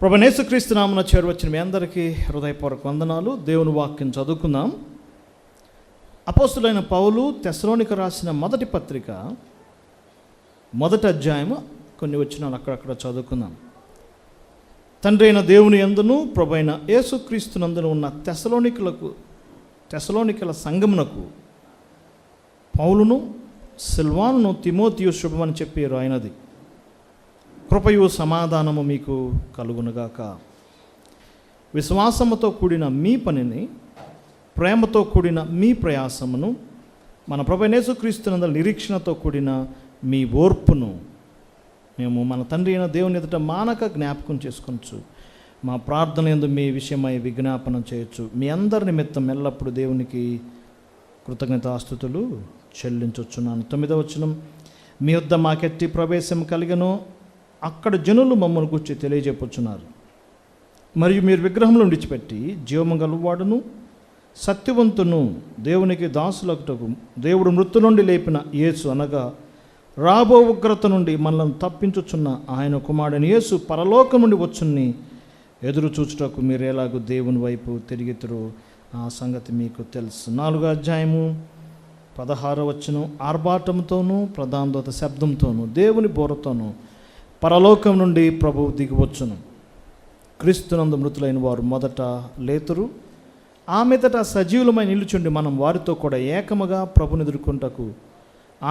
ప్రభువైన యేసుక్రీస్తు నామమున చేరువచ్చిన మీ అందరికీ హృదయపూర్వక వందనాలు. దేవుని వాక్యం చదువుకుందాం. అపోస్తులైన పౌలు తెస్సలోనిక రాసిన మొదటి పత్రిక మొదటి అధ్యాయము కొన్ని వచనాలు అక్కడక్కడ చదువుకుందాం. తండ్రి అయిన దేవుని యందును ప్రభువైన యేసుక్రీస్తునందును ఉన్న తెస్సలోనికల సంఘమునకు పౌలును సిల్వానును తిమోతియు శుభమని చెప్పి రాయినది. కృపయు సమాధానము మీకు కలుగునుగాక. విశ్వాసముతో కూడిన మీ పనిని, ప్రేమతో కూడిన మీ ప్రయాసమును, మన ప్రభువైన యేసుక్రీస్తునందు నిరీక్షణతో కూడిన మీ ఓర్పును మేము మన తండ్రి అయిన దేవుని ఎదుట మానక జ్ఞాపకం చేసుకొనచ్చు. మా ప్రార్థన యందు మీ విషయమై విజ్ఞాపనం చేయొచ్చు. మీ అందరి నిమిత్తం ఎల్లప్పుడూ దేవునికి కృతజ్ఞతాస్తుతులు చెల్లించొచ్చున్నాను. 9వ వచనం, మీ వద్ద మాకెట్టి ప్రవేశం కలిగను, అక్కడ జనులు మమ్మల్ని గురించి తెలియజెప్పుచున్నారు. మరియు మీరు విగ్రహంలో విడిచిపెట్టి జీవము గలవాడును సత్యవంతును దేవునికి దాసులకుటకు దేవుడు మృతుల నుండి లేపిన యేసు అనగా రాబో ఉగ్రత నుండి మనల్ని తప్పించుచున్న ఆయన కుమారుని యేసు పరలోకం నుండి వచ్చుని ఎదురు చూచుటకు మీరు ఎలాగూ దేవుని వైపు తిరిగితురు ఆ సంగతి మీకు తెలుసు. 4వ అధ్యాయము 16వ వచనం, ఆర్భాటంతోనూ ప్రధాన దూత శబ్దంతోనూ దేవుని బోరతోనూ పరలోకం నుండి ప్రభువు దిగివచ్చును. క్రీస్తునందు మృతులైన వారు మొదట లేతురు. ఆ మీదట సజీవులమై నిలుచుండి మనం వారితో కూడా ఏకముగా ప్రభుని ఎదుర్కొంటకు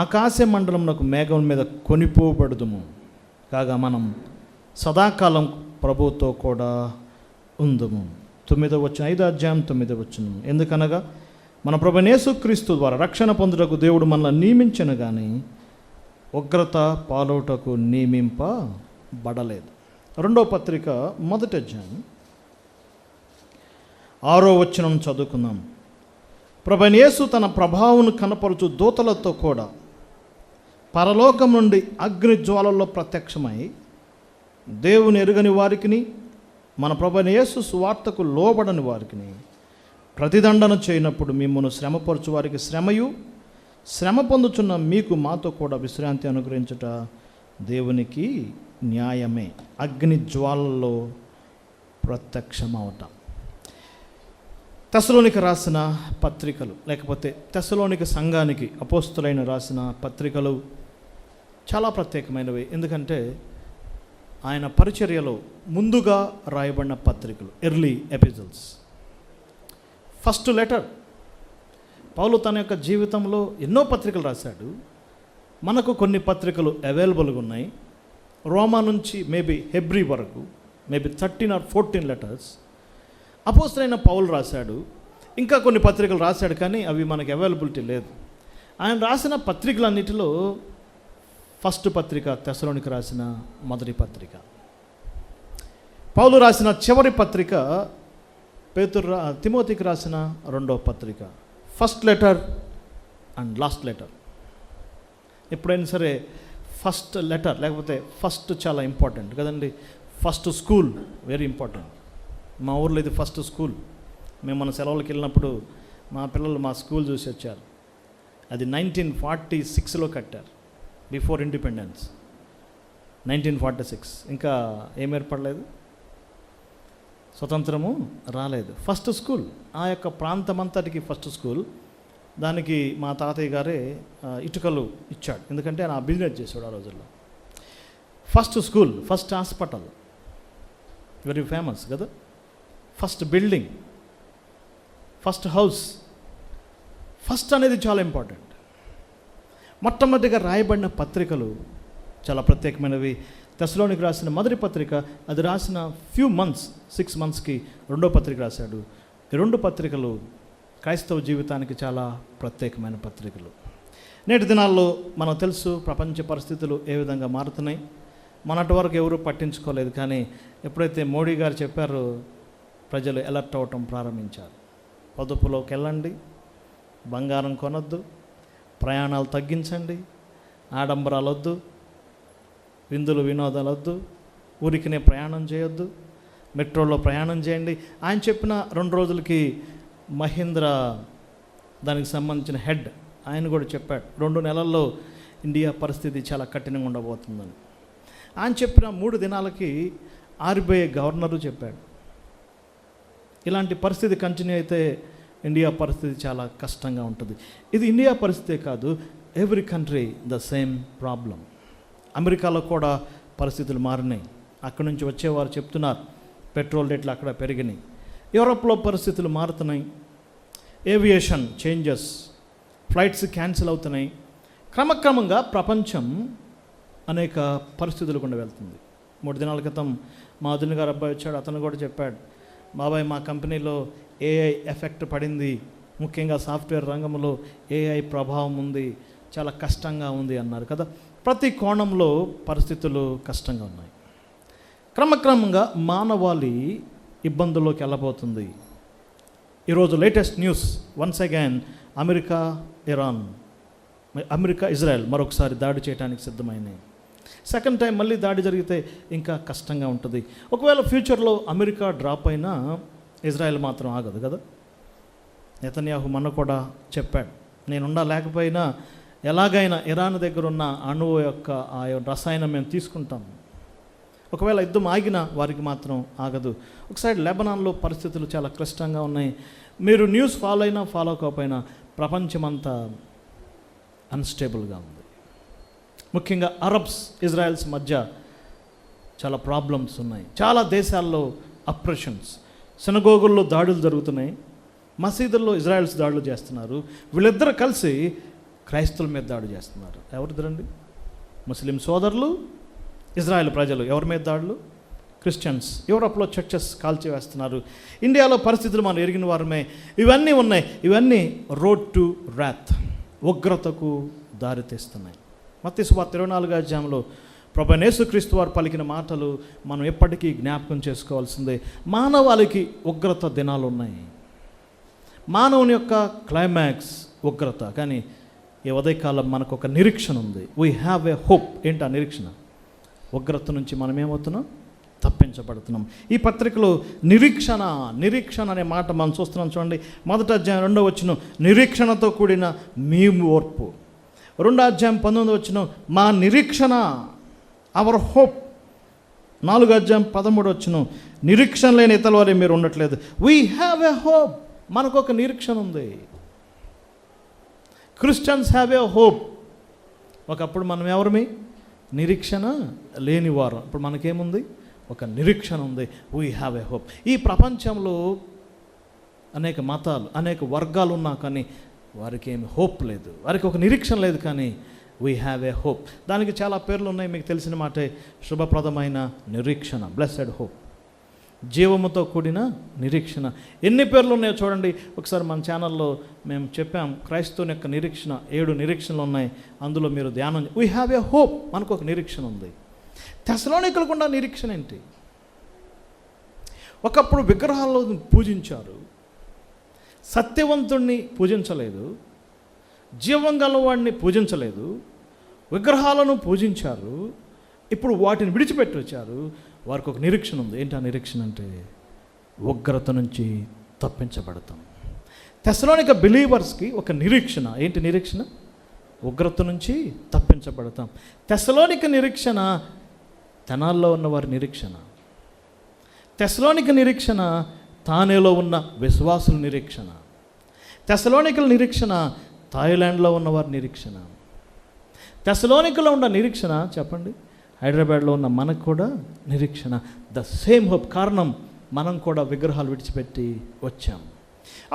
ఆకాశ మండలమునకు మేఘం మీద కొనిపోబడుదుము. కాగా మనం సదాకాలం ప్రభువుతో కూడా ఉందుము. 9వ వచనం, 5వ అధ్యాయం 9వ వచనం, ఎందుకనగా మన ప్రభువైన యేసుక్రీస్తు ద్వారా రక్షణ పొందుటకు దేవుడు మనల్ని నియమించను కానీ ఉగ్రత పాలవుటకు నియమింపబడలేదు. 2వ పత్రిక మొదటి అధ్యాయం 6వ వచనం చదువుకుందాం. ప్రభువైన యేసు తన ప్రభావం కనపరుచు దూతలతో కూడా పరలోకం నుండి అగ్ని జ్వాలల్లో ప్రత్యక్షమై దేవుని ఎరుగని వారికిని మన ప్రభువైన యేసు సువార్తకు లోబడని వారికిని ప్రతిదండన చేయనప్పుడు మిమ్మల్ని శ్రమపరచు వారికి శ్రమయు, శ్రమ పొందుచున్న మీకు మాతో కూడా విశ్రాంతి అనుగ్రహించుట దేవునికి న్యాయమే. అగ్ని జ్వాలల్లో ప్రత్యక్షమవటం. తెస్సలోనిక రాసిన పత్రికలు, లేకపోతే తెస్సలోనిక సంఘానికి అపోస్తులైన రాసిన పత్రికలు చాలా ప్రత్యేకమైనవి. ఎందుకంటే ఆయన పరిచర్యలో ముందుగా రాయబడిన పత్రికలు, ఎర్లీ ఎపిసోడ్స్. First letter. పౌలు తన యొక్క జీవితంలో ఎన్నో పత్రికలు రాశాడు. మనకు కొన్ని పత్రికలు అవైలబుల్గా ఉన్నాయి. రోమా నుంచి మేబీ హెబ్రీ వరకు మేబీ 13 or 14 లెటర్స్ అపోస్తలుడైన పౌలు రాశాడు. ఇంకా కొన్ని పత్రికలు రాశాడు, కానీ అవి మనకి అవైలబిలిటీ లేదు. ఆయన రాసిన పత్రికలన్నిటిలో ఫస్ట్ పత్రిక తెస్సలోనిక రాసిన మొదటి పత్రిక. పౌలు రాసిన చివరి పత్రిక తిమోతికి రాసిన 2వ పత్రిక. First letter and last letter. ఎప్పుడైనా సరే ఫస్ట్ లెటర్ లేకపోతే ఫస్ట్ చాలా ఇంపార్టెంట్ కదండి. First school very important. మా ఊర్లో ఇది ఫస్ట్ స్కూల్. మేము మన సెలవులకు వెళ్ళినప్పుడు మా పిల్లలు మా స్కూల్ చూసి వచ్చారు. అది 1946లో కట్టారు, బిఫోర్ ఇండిపెండెన్స్. 1946 ఇంకా ఏం ఏర్పడలేదు, స్వతంత్రము రాలేదు. ఫస్ట్ స్కూల్ ఆ యొక్క ప్రాంతమంతటికి ఫస్ట్ స్కూల్. దానికి మా తాతయ్య గారే ఇటుకలు ఇచ్చాడు, ఎందుకంటే ఆయన బిజినెస్ చేశాడు ఆ రోజుల్లో. First school, first hospital, very famous కదా. First building, first house. First అనేది చాలా ఇంపార్టెంట్. మొట్టమొదటిగా రాయబడిన పత్రికలు చాలా ప్రత్యేకమైనవి. తెస్సలోనిక రాసిన మొదటి పత్రిక, అది రాసిన ఫ్యూ మంత్స్, 6 monthsకి 2వ పత్రిక రాశాడు. ఈ 2 పత్రికలు క్రైస్తవ జీవితానికి చాలా ప్రత్యేకమైన పత్రికలు. నేటి దినాల్లో మనకు తెలుసు ప్రపంచ పరిస్థితులు ఏ విధంగా మారుతున్నాయి. మొన్నటి వరకు ఎవరు పట్టించుకోలేదు, కానీ ఎప్పుడైతే మోడీ గారు చెప్పారో ప్రజలు అలర్ట్ అవ్వటం ప్రారంభించారు. పొదుపులోకి వెళ్ళండి, బంగారం కొనొద్దు, ప్రయాణాలు తగ్గించండి, ఆడంబరాలు వద్దు, విందులు వినోదాలు వద్దు, ఊరికినే ప్రయాణం చేయొద్దు, మెట్రోలో ప్రయాణం చేయండి. ఆయన చెప్పిన 2 రోజులకి మహీంద్రా దానికి సంబంధించిన హెడ్ ఆయన కూడా చెప్పాడు 2 నెలల్లో ఇండియా పరిస్థితి చాలా కఠినంగా ఉండబోతుందని. ఆయన చెప్పిన 3 దినాలకి ఆరిపోయే గవర్నరు చెప్పాడు. ఇలాంటి పరిస్థితి కంటిన్యూ అయితే ఇండియా పరిస్థితి చాలా కష్టంగా ఉంటుంది. ఇది ఇండియా పరిస్థితే కాదు, every country the same problem. అమెరికాలో కూడా పరిస్థితులు మారినాయి. అక్కడి నుంచి వచ్చేవారు చెప్తున్నారు పెట్రోల్ రేట్లు అక్కడ పెరిగినాయి. యూరోప్లో పరిస్థితులు మారుతున్నాయి. ఏవియేషన్ చేంజెస్, ఫ్లైట్స్ క్యాన్సిల్ అవుతున్నాయి. క్రమక్రమంగా ప్రపంచం అనేక పరిస్థితులు గుండా వెళ్తుంది. 3 దినాల క్రితం మా వదిన గారు అబ్బాయి వచ్చాడు. అతను కూడా చెప్పాడు, బాబాయ్ మా కంపెనీలో ఏఐ ఎఫెక్ట్ పడింది, ముఖ్యంగా సాఫ్ట్వేర్ రంగంలో ఏఐ ప్రభావం ఉంది, చాలా కష్టంగా ఉంది అన్నారు కదా. ప్రతి కోణంలో పరిస్థితులు కష్టంగా ఉన్నాయి. క్రమక్రమంగా మానవాళి ఇబ్బందుల్లోకి వెళ్ళబోతుంది. ఈరోజు latest news, once again America Israel మరొకసారి దాడి చేయడానికి సిద్ధమైనాయి. సెకండ్ టైం మళ్ళీ దాడి జరిగితే ఇంకా కష్టంగా ఉంటుంది. ఒకవేళ ఫ్యూచర్లో అమెరికా డ్రాప్ అయినా ఇజ్రాయెల్ మాత్రం ఆగదు కదా. నెతన్యాహు మొన్న కూడా చెప్పాడు, నేనుండా లేకపోయినా ఎలాగైనా ఇరాన్ దగ్గర ఉన్న అణువు యొక్క ఆ రసాయనం మేము తీసుకుంటాం. ఒకవేళ యుద్ధం ఆగినా వారికి మాత్రం ఆగదు. ఒకసారి లెబనాన్లో పరిస్థితులు చాలా క్లిష్టంగా ఉన్నాయి. మీరు న్యూస్ ఫాలో అయినా ఫాలో కాకపోయినా ప్రపంచమంతా అన్స్టేబుల్గా ఉంది. ముఖ్యంగా అరబ్స్ ఇజ్రాయెల్స్ మధ్య చాలా ప్రాబ్లమ్స్ ఉన్నాయి. చాలా దేశాల్లో అప్రెషన్స్, సినగోగుల్లో దాడులు జరుగుతున్నాయి, మసీదుల్లో ఇజ్రాయెల్స్ దాడులు చేస్తున్నారు. వీళ్ళిద్దరు కలిసి క్రైస్తవుల మీద దాడి చేస్తున్నారు. ఎవరిద్దరండి? ముస్లిం సోదరులు, ఇజ్రాయెల్ ప్రజలు. ఎవరి మీద దాడులు? క్రిస్టియన్స్. యూరోప్లో చర్చెస్ కాల్చివేస్తున్నారు. ఇండియాలో పరిస్థితులు మనం ఎరిగిన వారమే. ఇవన్నీ ఉన్నాయి. ఇవన్నీ రోడ్ టు ర్యాత్, ఉగ్రతకు దారితీస్తున్నాయి. మత్తయి సువార్త 24వ అధ్యాయంలో ప్రభువైన యేసుక్రీస్తు వారు పలికిన మాటలు మనం ఎప్పటికీ జ్ఞాపకం చేసుకోవాల్సిందే. మానవాళికి ఉగ్రత దినాలు ఉన్నాయి. మానవుని యొక్క క్లైమాక్స్ ఉగ్రత. కానీ ఈ ఉదయకాలం మనకు ఒక నిరీక్షణ ఉంది. We have a hope. ఏంటి ఆ నిరీక్షణ? ఉగ్రత నుంచి మనం ఏమవుతున్నాం? తప్పించబడుతున్నాం. ఈ పత్రికలో నిరీక్షణ అనే మాట మనం చూస్తున్నాం. చూడండి, 1వ అధ్యాయం 2వ వచనం, నిరీక్షణతో కూడిన మీ ఓర్పు. 2వ అధ్యాయం 19వ వచనం, మా నిరీక్షణ, అవర్ హోప్. 4వ అధ్యాయం 13వ వచనం, నిరీక్షణ లేని ఇతరుల వారే మీరు ఉండట్లేదు. We have a hope. మనకు ఒక నిరీక్షణ ఉంది. Christians have a hope. ఒకప్పుడు మనం ఎవరిమి? నిరీక్షణ లేనివారు. ఇప్పుడు మనకేముంది? ఒక నిరీక్షణ ఉంది. We have a hope. ఈ ప్రపంచంలో అనేక మతాలు, అనేక వర్గాలు ఉన్నా కానీ వారికి ఏమి హోప్ లేదు, వారికి ఒక నిరీక్షణ లేదు. కానీ వీ హ్యావ్ ఏ హోప్. దానికి చాలా పేర్లు ఉన్నాయి. మీకు తెలిసిన మాటే శుభప్రదమైన నిరీక్షణ, బ్లెస్సెడ్ హోప్, జీవముతో కూడిన నిరీక్షణ. ఎన్ని పేర్లు ఉన్నాయో చూడండి. ఒకసారి మన ఛానల్లో మేము చెప్పాం, క్రైస్తవుని యొక్క నిరీక్షణ 7 నిరీక్షణలు ఉన్నాయి. అందులో మీరు ధ్యానం. We have a hope. మనకు ఒక నిరీక్షణ ఉంది. తెస్సలోనికలకు ఉన్న నిరీక్షణ ఏంటి? ఒకప్పుడు విగ్రహాలను పూజించారు, సత్యవంతుణ్ణి పూజించలేదు, జీవం గలవాడిని పూజించలేదు, విగ్రహాలను పూజించారు. ఇప్పుడు వాటిని విడిచిపెట్టి వచ్చారు. వారికి ఒక నిరీక్షణ ఉంది. ఏంటి ఆ నిరీక్షణ అంటే? ఉగ్రత నుంచి తప్పించబడతాం. తెస్సలోనిక బిలీవర్స్కి ఒక నిరీక్షణ. ఏంటి నిరీక్షణ? ఉగ్రత నుంచి తప్పించబడతాం. తెస్సలోనిక నిరీక్షణ తెనాల్లో ఉన్న వారి నిరీక్షణ. తెస్సలోనిక నిరీక్షణ తానేలో ఉన్న విశ్వాసుల నిరీక్షణ. తెస్సలోనికల నిరీక్షణ థాయిలాండ్లో ఉన్నవారి నిరీక్షణ. తెస్సలోనికలో ఉన్న నిరీక్షణ చెప్పండి, హైదరాబాద్లో ఉన్న మనకు కూడా నిరీక్షణ. The same hope. కారణం, మనం కూడా విగ్రహాలు విడిచిపెట్టి వచ్చాం.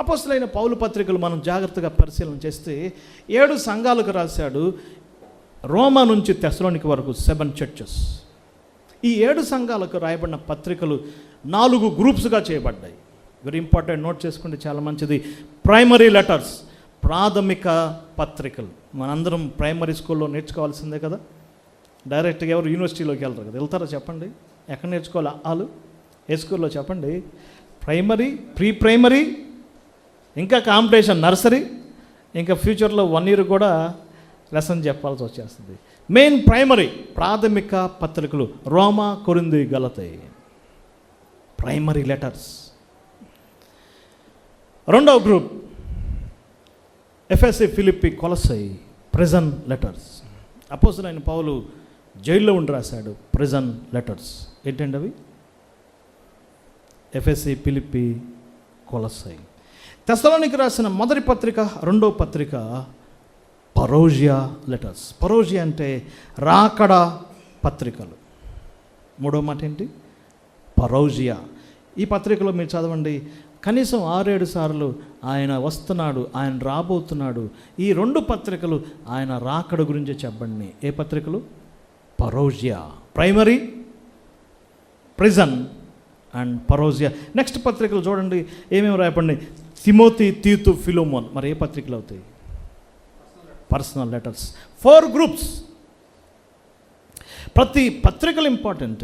అపోస్తలుడైన పౌలు పత్రికలు మనం జాగ్రత్తగా పరిశీలన చేస్తే 7 సంఘాలకు రాశాడు. రోమా నుంచి తెస్సలోనిక వరకు 7 చర్చెస్. ఈ 7 సంఘాలకు రాయబడిన పత్రికలు 4 గ్రూప్స్గా చేయబడ్డాయి. వెరీ ఇంపార్టెంట్, నోట్ చేసుకుంటే చాలా మంచిది. ప్రైమరీ లెటర్స్, ప్రాథమిక పత్రికలు. మనందరం ప్రైమరీ స్కూల్లో నేర్చుకోవాల్సిందే కదా. డైరెక్ట్గా ఎవరు యూనివర్సిటీలోకి వెళ్తారు కదా? వెళ్తారా చెప్పండి? ఎక్కడ నేర్చుకోవాలి? వాళ్ళు ఏ స్కూల్లో చెప్పండి? ప్రైమరీ, ప్రీ ప్రైమరీ, ఇంకా కాంపిటీషన్ నర్సరీ, ఇంకా ఫ్యూచర్లో 1 year కూడా లెసన్ చెప్పాల్సి వచ్చేస్తుంది. మెయిన్ ప్రైమరీ ప్రాథమిక పత్రికలు రోమా, కొరింథీ, గలతీ, ప్రైమరీ లెటర్స్. 2వ గ్రూప్ ఎఫెసీ, ఫిలిప్పీ, కొలసై, ప్రిజన్ లెటర్స్. అపోస్తలుడైన పౌలు జైల్లో ఉండి రాశాడు ప్రిజన్ లెటర్స్. ఏంటండి అవి? ఎఫెసీ, ఫిలిప్పి, కొలస్సై. తెస్సలోనికి రాసిన మొదటి పత్రిక, రెండో పత్రిక పరోజియా లెటర్స్. పరోజియా అంటే రాకడ పత్రికలు. మూడో మాట ఏంటి? పరోజియా. ఈ పత్రికలో మీరు చదవండి, కనీసం 6-7 సార్లు ఆయన వస్తున్నాడు, ఆయన రాబోతున్నాడు. ఈ 2 పత్రికలు ఆయన రాకడ గురించి చెప్పండి. ఏ పత్రికలు? పరోజియా, ప్రైమరీ, ప్రిజన్ అండ్ పరోజియా. నెక్స్ట్ పత్రికలు చూడండి ఏమేమి రాయపండి. తిమోతి, తీతు, ఫిలోమోన్. మరి ఏ పత్రికలు అవుతాయి? Personal letters. 4 గ్రూప్స్. ప్రతి పత్రికలు ఇంపార్టెంట్.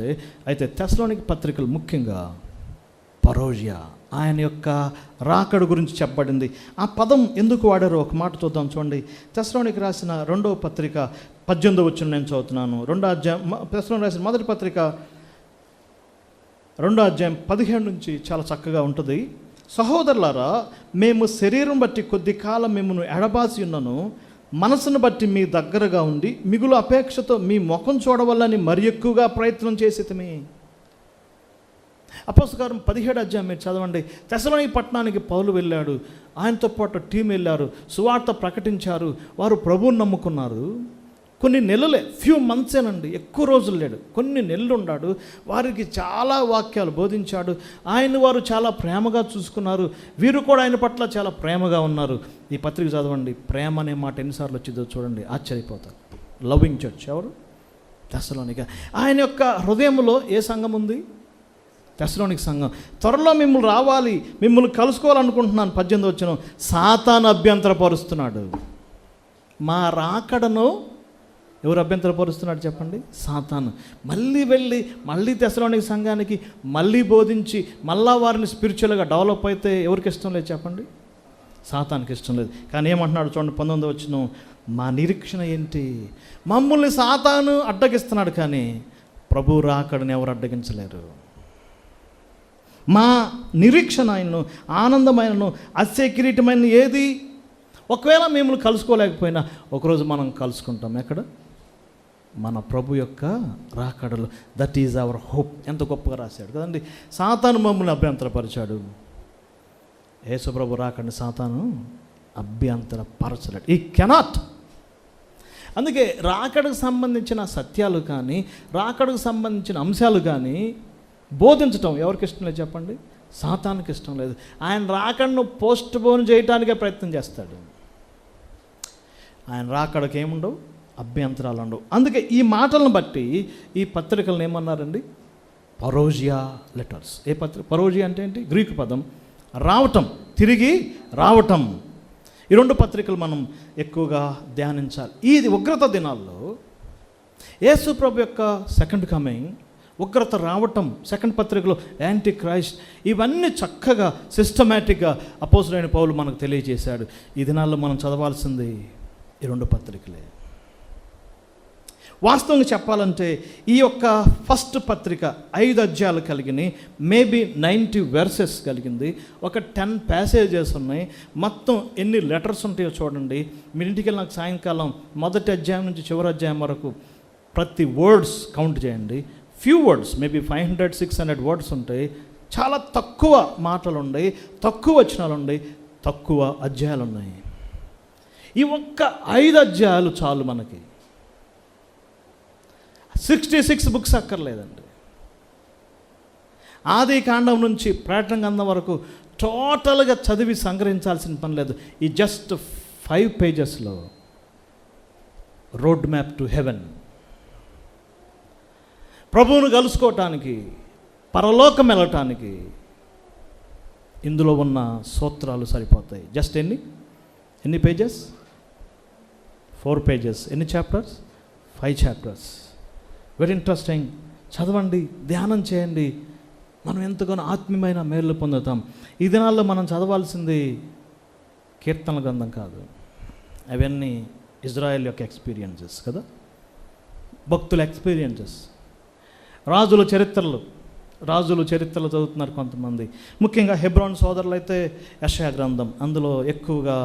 అయితే తెస్సలోనిక పత్రికలు ముఖ్యంగా పరోజియా, ఆయన యొక్క రాకడ గురించి చెప్పబడింది. ఆ పదం ఎందుకు వాడారో ఒక మాట చూద్దాం. చూడండి, తెస్సలోనిక రాసిన 2వ పత్రిక 18వ వచనం నేను చదువుతున్నాను. 2వ అధ్యాయం, తెస్సలోనిక రాసిన మొదటి పత్రిక 2వ అధ్యాయం 17 నుంచి చాలా చక్కగా ఉంటుంది. సహోదరులారా, మేము శరీరం బట్టి కొద్ది కాలం మిమ్మల్ని ఎడబాసి ఉన్నను, మనసును బట్టి మీ దగ్గరగా ఉండి మిగులు అపేక్షతో మీ ముఖం చూడవల్లని మరి ఎక్కువగా ప్రయత్నం చేసేతమే. అపోస్తలకార్యం 17వ అధ్యాయం మీరు చదవండి. తెస్సలోనిక పట్టణానికి పౌలు వెళ్ళాడు, ఆయనతో పాటు టీం వెళ్ళారు, సువార్త ప్రకటించారు, వారు ప్రభువుని నమ్ముకున్నారు. కొన్ని నెలలే, ఫ్యూ మంత్సేనండి, ఎక్కువ రోజులు లేడు, కొన్ని నెలలు ఉన్నాడు. వారికి చాలా వాక్యాలు బోధించాడు. ఆయన వారు చాలా ప్రేమగా చూసుకున్నారు, వీరు కూడా ఆయన పట్ల చాలా ప్రేమగా ఉన్నారు. ఈ పత్రిక చదవండి, ప్రేమ అనే మాట ఎన్నిసార్లు వచ్చిందో చూడండి, ఆశ్చర్యపోతారు. లవింగ్ చర్చ్ ఎవరు? తెస్సలోనిక. ఆయన యొక్క హృదయంలో ఏ సంఘం ఉంది? తెస్సలోనిక సంఘం. త్వరలో మిమ్మల్ని రావాలి, మిమ్మల్ని కలుసుకోవాలనుకుంటున్నాను. 18వ వచనం, సాతాను అభ్యంతరపరుస్తున్నాడు. మా రాకడను ఎవరు అభ్యంతరపరుస్తున్నాడు చెప్పండి? సాతాను. మళ్ళీ వెళ్ళి మళ్ళీ తెస్సలోనిక సంఘానికి మళ్ళీ బోధించి మళ్ళా వారిని స్పిరిచువల్గా డెవలప్ అయితే ఎవరికి ఇష్టం లేదు చెప్పండి? సాతానికి ఇష్టం లేదు. కానీ ఏమంటున్నాడు చూడండి, 19వ వచనం, మా నిరీక్షణ ఏంటి? మమ్మల్ని సాతాను అడ్డగిస్తున్నాడు, కానీ ప్రభు రాకడని ఎవరు అడ్డగించలేరు. మా నిరీక్షణ ఆయనను, ఆనందమైనను, అత్యకిరీటమైన ఏది? ఒకవేళ మిమ్మల్ని కలుసుకోలేకపోయినా ఒకరోజు మనం కలుసుకుంటాం. ఎక్కడ? మన ప్రభు యొక్క రాకడలు. That is our hope. ఎంత గొప్పగా రాశాడు కదండి. సాతాను మమ్మల్ని అభ్యంతరపరిచాడు, యేసు ప్రభు రాకడని సాతాను అభ్యంతరపరచలేడు. ఈ కెనాట్. అందుకే రాకడకు సంబంధించిన సత్యాలు కానీ, రాకడకు సంబంధించిన అంశాలు కానీ బోధించటం ఎవరికి ఇష్టం లేదు చెప్పండి? సాతానికి ఇష్టం లేదు. ఆయన రాకడను పోస్ట్ పోన్ చేయడానికే ప్రయత్నం చేస్తాడు. ఆయన రాకడకి ఏముండవు, అభ్యంతరాలు ఉండవు. అందుకే ఈ మాటలను బట్టి ఈ పత్రికలను ఏమన్నారండి? పరోజియా లెటర్స్. ఏ పత్రిక? పరోజియా అంటే ఏంటి? గ్రీకు పదం, రావటం, తిరిగి రావటం. ఈ 2 పత్రికలు మనం ఎక్కువగా ధ్యానించాలి. ఈ ఉగ్రత దినాల్లో యేసు ప్రభు యొక్క సెకండ్ కమింగ్, ఉగ్రత రావటం, సెకండ్ పత్రికలో యాంటీ క్రైస్ట్, ఇవన్నీ చక్కగా సిస్టమేటిక్గా అపోస్తలుడైన పౌలు మనకు తెలియజేశాడు. ఈ దినాల్లో మనం చదవాల్సింది ఈ 2 పత్రికలే. వాస్తవంగా చెప్పాలంటే ఈ యొక్క ఫస్ట్ పత్రిక 5 అధ్యాయాలు కలిగినాయి, మేబీ 90 వెర్సెస్ కలిగింది, ఒక 10 ప్యాసేజెస్ ఉన్నాయి. మొత్తం ఎన్ని లెటర్స్ ఉంటాయో చూడండి. మీ ఇంటికి వెళ్ళి నాకు సాయంకాలం మొదటి అధ్యాయం నుంచి చివరి అధ్యాయం వరకు ప్రతి వర్డ్స్ కౌంట్ చేయండి. ఫ్యూ వర్డ్స్, మేబీ 500-600 వర్డ్స్ ఉంటాయి. చాలా తక్కువ మాటలు ఉన్నాయి, తక్కువ వచనాలు ఉన్నాయి, తక్కువ అధ్యాయాలు ఉన్నాయి. ఈ ఒక్క 5 అధ్యాయాలు చాలు మనకి. 66 బుక్స్ అక్కర్లేదండి. ఆది కాండం నుంచి ప్రకటన గ్రంథం వరకు టోటల్గా చదివి సంగ్రహించాల్సిన పని లేదు. ఈ జస్ట్ 5 పేజెస్లో రోడ్ మ్యాప్ టు హెవెన్. ప్రభువును కలుసుకోవటానికి, పరలోకం వెళ్ళటానికి ఇందులో ఉన్న సూత్రాలు సరిపోతాయి. జస్ట్ ఎన్ని పేజెస్? 4 పేజెస్. ఎన్ని చాప్టర్స్? 5 చాప్టర్స్. Very interesting. చదవండి, ధ్యానం చేయండి, మనం ఎంతగానో ఆత్మీయమైన మేలు పొందుతాం. ఈ దినాల్లో మనం చదవాల్సింది కీర్తనల గ్రంథం కాదు, అవన్నీ ఇజ్రాయెల్ యొక్క ఎక్స్పీరియన్సెస్ కదా, భక్తుల ఎక్స్పీరియన్సెస్. రాజుల చరిత్రలు చదువుతున్నారు కొంతమంది. ముఖ్యంగా హెబ్రోన్ సోదరులు అయితే యెషయా గ్రంథం, అందులో ఎక్కువగా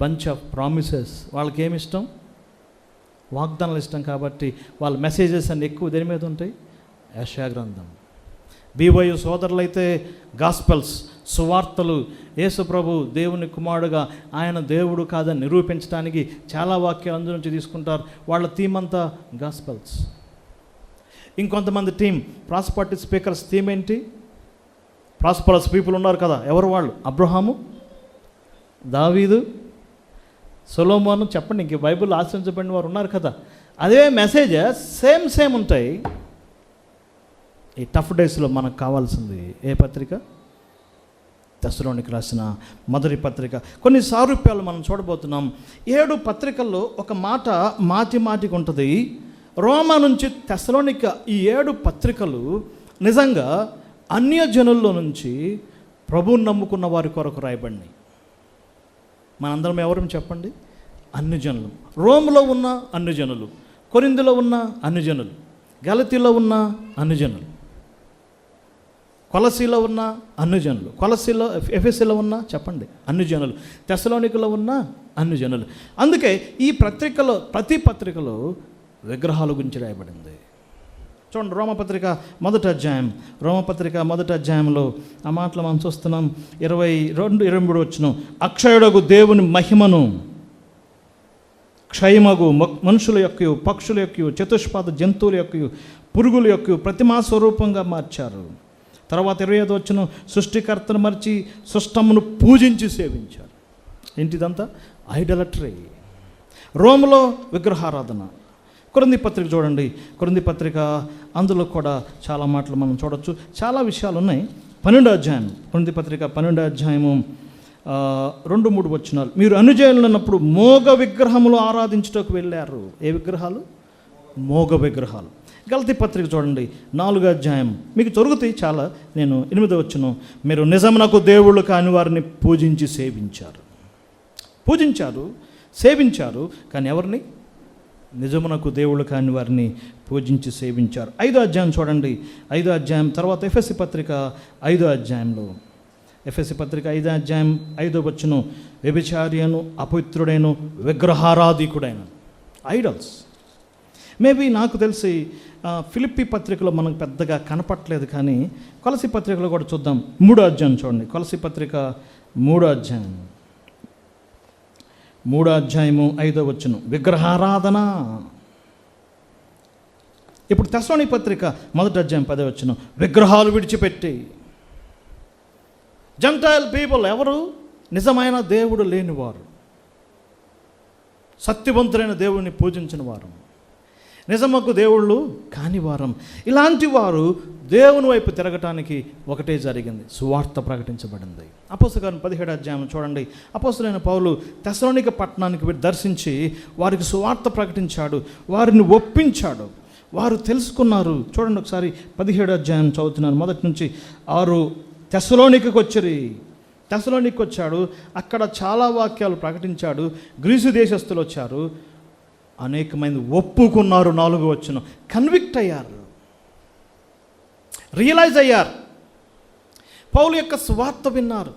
బంచ్ ఆఫ్ ప్రామిసెస్. వాళ్ళకి ఏమి ఇష్టం? వాగ్దానాలు ఇష్టం కాబట్టి వాళ్ళ మెసేజెస్ అన్ని ఎక్కువ దేని మీద ఉంటాయి? యెషయా గ్రంథం. బీవైయు సోదరులైతే గాస్పెల్స్, సువార్తలు, యేసుప్రభు దేవుని కుమారుడుగా, ఆయన దేవుడు కాదని నిరూపించడానికి చాలా వాక్యాలు అందు నుంచి తీసుకుంటారు. వాళ్ళ థీమ్ అంతా గాస్పెల్స్. ఇంకొంతమంది టీం ప్రాస్పరిటీ స్పీకర్స్ థీమ్ ఏంటి? ప్రాస్పరస్ పీపుల్ ఉన్నారు కదా, ఎవరు వాళ్ళు? అబ్రహాము, దావీదు, సొలొమోను, చెప్పండి, ఇంక బైబిల్ ఆశ్రయించబడిన వారు ఉన్నారు కదా. అదే మెసేజెస్ సేమ్ ఉంటాయి. ఈ టఫ్ డేస్లో మనకు కావాల్సింది ఏ పత్రిక? తెస్సలోనికి రాసిన మొదటి పత్రిక. కొన్ని సారూప్యాలు మనం చూడబోతున్నాం. 7 పత్రికల్లో ఒక మాట మాటికి ఉంటుంది. రోమా నుంచి తెస్సలోనిక, ఈ 7 పత్రికలు నిజంగా అన్యజనుల్లో నుంచి ప్రభువుని నమ్ముకున్న వారి కొరకు రాయబడినాయి. మనందరం ఎవరు చెప్పండి? అన్యజనులు. రోమ్లో ఉన్న అన్యజనులు, కొరింథీలో ఉన్న అన్యజనులు, గలతీలో ఉన్న అన్యజనులు, కొలసీలో ఉన్న అన్యజనులు, ఎఫెసీలో ఉన్న చెప్పండి అన్యజనులు, తెస్సలోనికలో ఉన్న అన్యజనులు. అందుకే ఈ పత్రికలో, ప్రతి పత్రికలో విగ్రహాల గురించి రాయబడింది. చూడండి, రోమపత్రిక మొదటి అధ్యాయంలో ఆ మాటలు మనం చూస్తున్నాం. 22-23 వచనం. అక్షయుడగు దేవుని మహిమను క్షయమగు మనుషుల యొక్క, పక్షుల యొక్క, చతుష్పాద జంతువుల యొక్క, పురుగుల యొక్క ప్రతిమా స్వరూపంగా మార్చారు. తర్వాత 25 వచనం. సృష్టికర్తను మరిచి సృష్టమును పూజించి సేవించారు. ఏంటిదంతా? ఐడలట్రీ. రోమ్లో విగ్రహారాధన. కొరింథీ పత్రిక చూడండి, కొరింథీ పత్రిక, అందులో కూడా చాలా మాటలు మనం చూడొచ్చు. చాలా విషయాలు ఉన్నాయి. 12వ అధ్యాయం, కొరింథీ పత్రిక 12వ అధ్యాయము 2-3 వచనాలు. మీరు అనుజనులు ఉన్నప్పుడు మోగ విగ్రహములు ఆరాధించుటకు వెళ్ళారు. ఏ విగ్రహాలు? మోగ విగ్రహాలు. గలతీ పత్రిక చూడండి, 4వ అధ్యాయం. మీకు దొరుకుతాయి చాలా. నేను 8వ వచనం. మీరు నిజమునకు దేవుళ్ళు కాని వారిని సేవించారు, కానీ ఎవరిని? నిజమునకు దేవుళ్ళు కాని వారిని పూజించి సేవించారు. 5వ అధ్యాయం చూడండి, 5వ అధ్యాయం తర్వాత ఎఫెసీ పత్రిక 5వ అధ్యాయంలో, ఎఫెసీ పత్రిక 5వ అధ్యాయం 5వ వచనం. వ్యభిచారియను, అపవిత్రుడైన, విగ్రహారాధికుడైన, ఐడల్స్. మేబీ నాకు తెలిసి ఫిలిప్పీ పత్రికలో మనకు పెద్దగా కనపట్లేదు, కానీ కొలసీ పత్రికలో కూడా చూద్దాం. 3వ అధ్యాయం చూడండి, కొలసీ పత్రిక 3వ అధ్యాయం 5వ వచనం. విగ్రహారాధన. ఇప్పుడు తెస్సలోనిక పత్రిక 1వ అధ్యాయం 10వ వచనం. విగ్రహాలు విడిచిపెట్టి. జెంటైల్ పీపుల్ ఎవరు? నిజమైన దేవుడు లేనివారు, సత్యవంతులైన దేవుడిని పూజించిన వారు, నిజమకు దేవుళ్ళు కాని వారం. ఇలాంటి వారు దేవుని వైపు తిరగటానికి ఒకటే జరిగింది, సువార్త ప్రకటించబడింది. అపోస్తలుల కార్యం 17వ అధ్యాయం చూడండి. అపోస్తలుడైన పౌలు తెస్సలోనిక పట్టణానికి దర్శించి వారికి సువార్త ప్రకటించాడు, వారిని ఒప్పించాడు, వారు తెలుసుకున్నారు. చూడండి ఒకసారి 17వ అధ్యాయం చదువుతున్నాను, 1 నుంచి 6. తెస్సలోనిక వచ్చాడు, అక్కడ చాలా వాక్యాలు ప్రకటించాడు. గ్రీసు దేశస్తులు వచ్చారు, అనేక మంది ఒప్పుకున్నారు. 4వ వచనం. కన్విక్ట్ అయ్యారు, రియలైజ్ అయ్యారు. పౌలు యొక్క సువార్త విన్నారు,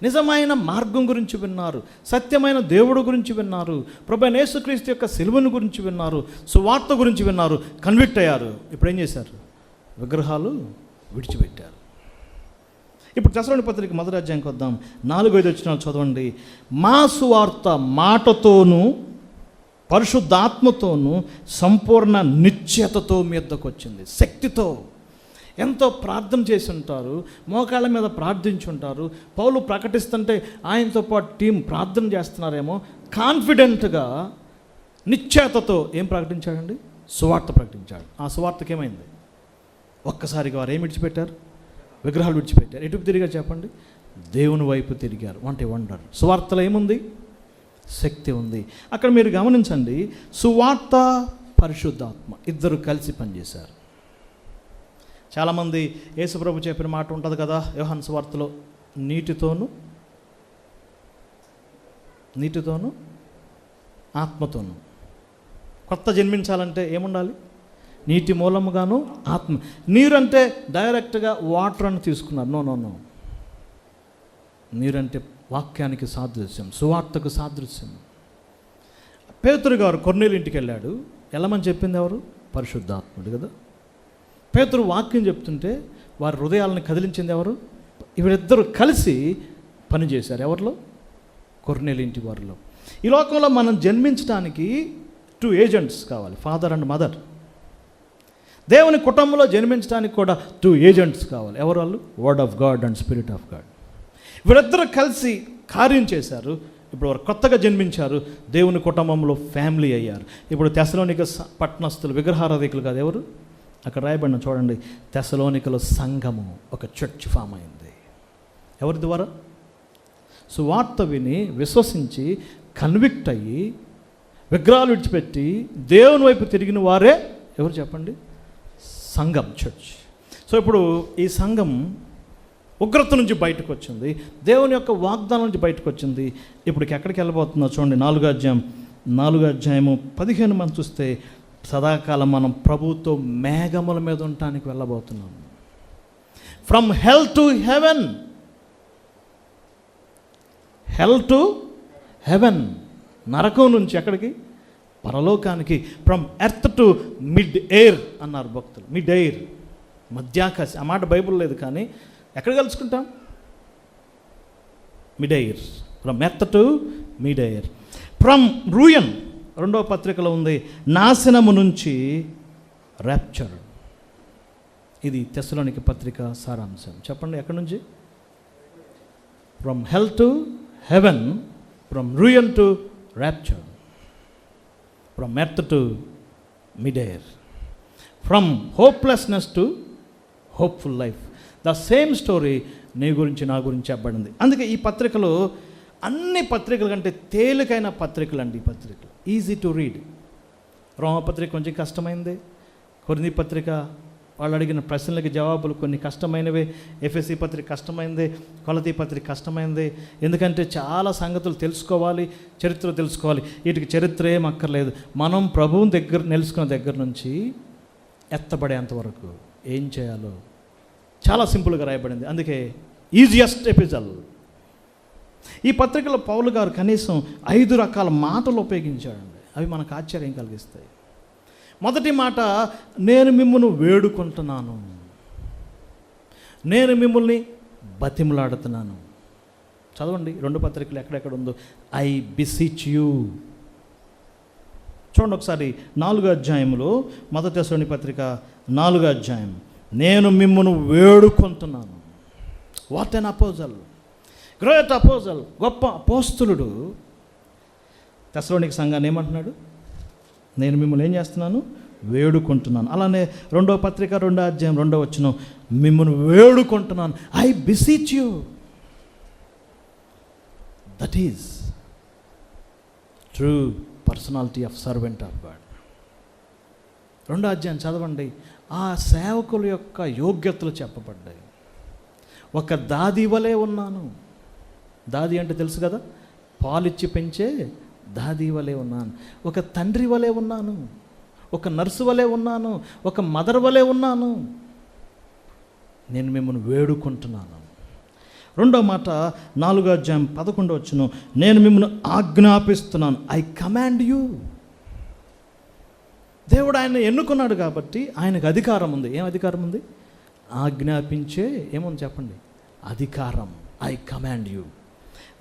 నిజమైన మార్గం గురించి విన్నారు, సత్యమైన దేవుడు గురించి విన్నారు, ప్రభువైన యేసుక్రీస్తు యొక్క సిలువను గురించి విన్నారు, సువార్త గురించి విన్నారు, కన్విక్ట్ అయ్యారు. ఇప్పుడు ఏం చేశారు? విగ్రహాలు విడిచిపెట్టారు. ఇప్పుడు తెస్సలోనిక పత్రిక 1వ అధ్యాయంకి వద్దాం. 4-5 వచనాలు చదవండి. మా సువార్త మాటతోనూ పరిశుద్ధాత్మతోనూ సంపూర్ణ నిశ్చయతతో మీ వద్దకు వచ్చింది. శక్తితో ఎంతో ప్రార్థన చేసి ఉంటారు, మోకాళ్ళ మీద ప్రార్థించుంటారు. పౌలు ప్రకటిస్తుంటే ఆయనతో పాటు టీం ప్రార్థన చేస్తున్నారేమో. కాన్ఫిడెంట్గా, నిశ్చయతతో ఏం ప్రకటించాడండి? సువార్త ప్రకటించాడు. ఆ సువార్తకి ఏమైంది? ఒక్కసారిగా వారు ఏం విడిచిపెట్టారు? విగ్రహాలు విడిచిపెట్టారు. ఎటు తిరిగారు చెప్పండి? దేవుని వైపు తిరిగారు. అంటే వండర్. సువార్తలో ఏముంది? శక్తి ఉంది. అక్కడ మీరు గమనించండి, సువార్త, పరిశుద్ధాత్మ ఇద్దరు కలిసి పనిచేశారు. చాలామంది యేసుప్రభు చెప్పిన మాట ఉంటుంది కదా యోహాను సువార్తలో, నీటితోనూ ఆత్మతోనూ. కొత్త జన్మించాలంటే ఏముండాలి? నీటి మూలముగాను ఆత్మ. నీరు అంటే డైరెక్ట్గా వాటర్ అని తీసుకున్నారు. నో. నీరంటే వాక్యానికి సాదృశ్యం, సువార్తకు సాదృశ్యం. పేతురు గారు కొర్నేలు ఇంటికి వెళ్ళాడు. వెళ్ళమని చెప్పింది ఎవరు? పరిశుద్ధాత్ముడు కదా. పేతురు వాక్యం చెప్తుంటే వారి హృదయాలను కదిలించింది ఎవరు? వీరిద్దరూ కలిసి పనిచేశారు. ఎవరిలో? కొర్నేలి ఇంటి వారిలో. ఈ లోకంలో మనం జన్మించడానికి 2 ఏజెంట్స్ కావాలి, ఫాదర్ అండ్ మదర్. దేవుని కుటుంబంలో జన్మించడానికి కూడా 2 ఏజెంట్స్ కావాలి. ఎవరు వాళ్ళు? Word of God and spirit of God. వీరిద్దరూ కలిసి కార్యం చేశారు. ఇప్పుడు వారు కొత్తగా జన్మించారు, దేవుని కుటుంబంలో ఫ్యామిలీ అయ్యారు. ఇప్పుడు తెస్సలోనిక పట్టణస్థులు విగ్రహారాధికులు కాదు. ఎవరు? అక్కడ రాయబడిన చూడండి, తెస్సలోనికలో సంఘము, ఒక చర్చ్ ఫామ్ అయింది. ఎవరి ద్వారా? సువార్త విని విశ్వసించి కన్విక్ట్ అయ్యి విగ్రహాలు విడిచిపెట్టి దేవుని వైపు తిరిగిన వారే ఎవరు చెప్పండి? సంఘం, చర్చ్. సో ఇప్పుడు ఈ సంఘం ఉగ్రత నుంచి బయటకు వచ్చింది, దేవుని యొక్క వాగ్దానం నుంచి బయటకు వచ్చింది. ఇప్పుడు ఎక్కడికి వెళ్ళబోతుందో చూడండి. 4వ అధ్యాయము 15 మనం చూస్తే, సదాకాలం మనం ప్రభుతో మేఘముల మీద ఉండటానికి వెళ్ళబోతున్నాం. From hell to heaven, hell to heaven, నరకం నుంచి ఎక్కడికి? పరలోకానికి. From earth to mid air అన్నారు భక్తులు. మిడ్ ఎయిర్, మధ్యాకాశం. ఆ మాట బైబుల్ లేదు, కానీ ఎక్కడ కలుసుకుంటాం? Mid air. From earth to mid air. From రూయన్, 2వ పత్రికలో ఉంది, నాశనము నుంచి ర్యాప్చర్. ఇది తెస్సలోనిక పత్రిక సారాంశం. చెప్పండి, ఎక్కడి నుంచి? From hell to haven, from రూయన్ to rapture, from earth to mid air, from hopelessness to hopeful life. The same story నీ గురించి, నా గురించి చెప్పబడింది. అందుకే ఈ పత్రికలో అన్ని పత్రికల కంటే తేలికైన పత్రికలు అండి ఈ పత్రికలు. Easy to read. రోమపత్రిక కొంచెం కష్టమైంది, కొరింథీ పత్రిక వాళ్ళు అడిగిన ప్రశ్నలకి జవాబులు కొన్ని కష్టమైనవి, ఎఫెసీ పత్రిక కష్టమైంది, కొలతీ పత్రిక కష్టమైంది. ఎందుకంటే చాలా సంగతులు తెలుసుకోవాలి, చరిత్ర తెలుసుకోవాలి. వీటికి చరిత్ర ఏం అక్కర్లేదు. మనం ప్రభువుని దగ్గర నిలుచుకున్న దగ్గర నుంచి ఎత్తబడేంతవరకు ఏం చేయాలో చాలా సింపుల్గా రాయబడింది. అందుకే ఈజియెస్ట్ ఎపిజల్. ఈ పత్రికలో పౌలు గారు కనీసం 5 రకాల మాటలు ఉపయోగించాడండి. అవి మనకు ఆశ్చర్యం కలిగిస్తాయి. మొదటి మాట, నేను మిమ్మల్ని వేడుకుంటున్నాను, నేను మిమ్మల్ని బతిమలాడుతున్నాను. చదవండి 2 పత్రికలు ఎక్కడెక్కడ ఉందో. I beseech you. చూడండి ఒకసారి 4వ అధ్యాయంలో, మొదటి తెస్సలోనిక పత్రిక 4వ అధ్యాయం, నేను మిమ్మల్ని వేడుకుంటున్నాను. What an apostle, great apostle, గొప్ప అపోస్తులుడు. తెస్సలోనిక సంఘాన్ని ఏమంటున్నాడు? నేను మిమ్మల్ని ఏం చేస్తున్నాను? వేడుకుంటున్నాను. అలానే 2వ పత్రిక 2వ అధ్యాయం 2వ వచనం, మిమ్మల్ని వేడుకుంటున్నాను. I beseech you. That is true personality of servant of God. 2వ అధ్యాయం చదవండి. ఆ సేవకుల యొక్క యోగ్యతలు చెప్పబడ్డాయి. ఒక దాది వలె ఉన్నాను. దాది అంటే తెలుసు కదా, పాలిచ్చి పెంచే దాది వలె ఉన్నాను. ఒక తండ్రి వలె ఉన్నాను, ఒక నర్సు వలె ఉన్నాను, ఒక మదర్ వలె ఉన్నాను. నేను మిమ్మల్ని వేడుకుంటున్నాను. 2వ మాట 4వ అధ్యాయం 11వ వచనం, నేను మిమ్మల్ని ఆజ్ఞాపిస్తున్నాను. I command you. దేవుడు ఆయన ఎన్నుకున్నాడు కాబట్టి ఆయనకు అధికారం ఉంది. ఏం అధికారం ఉంది? ఆజ్ఞాపించే ఏముంది చెప్పండి? అధికారం. I command you.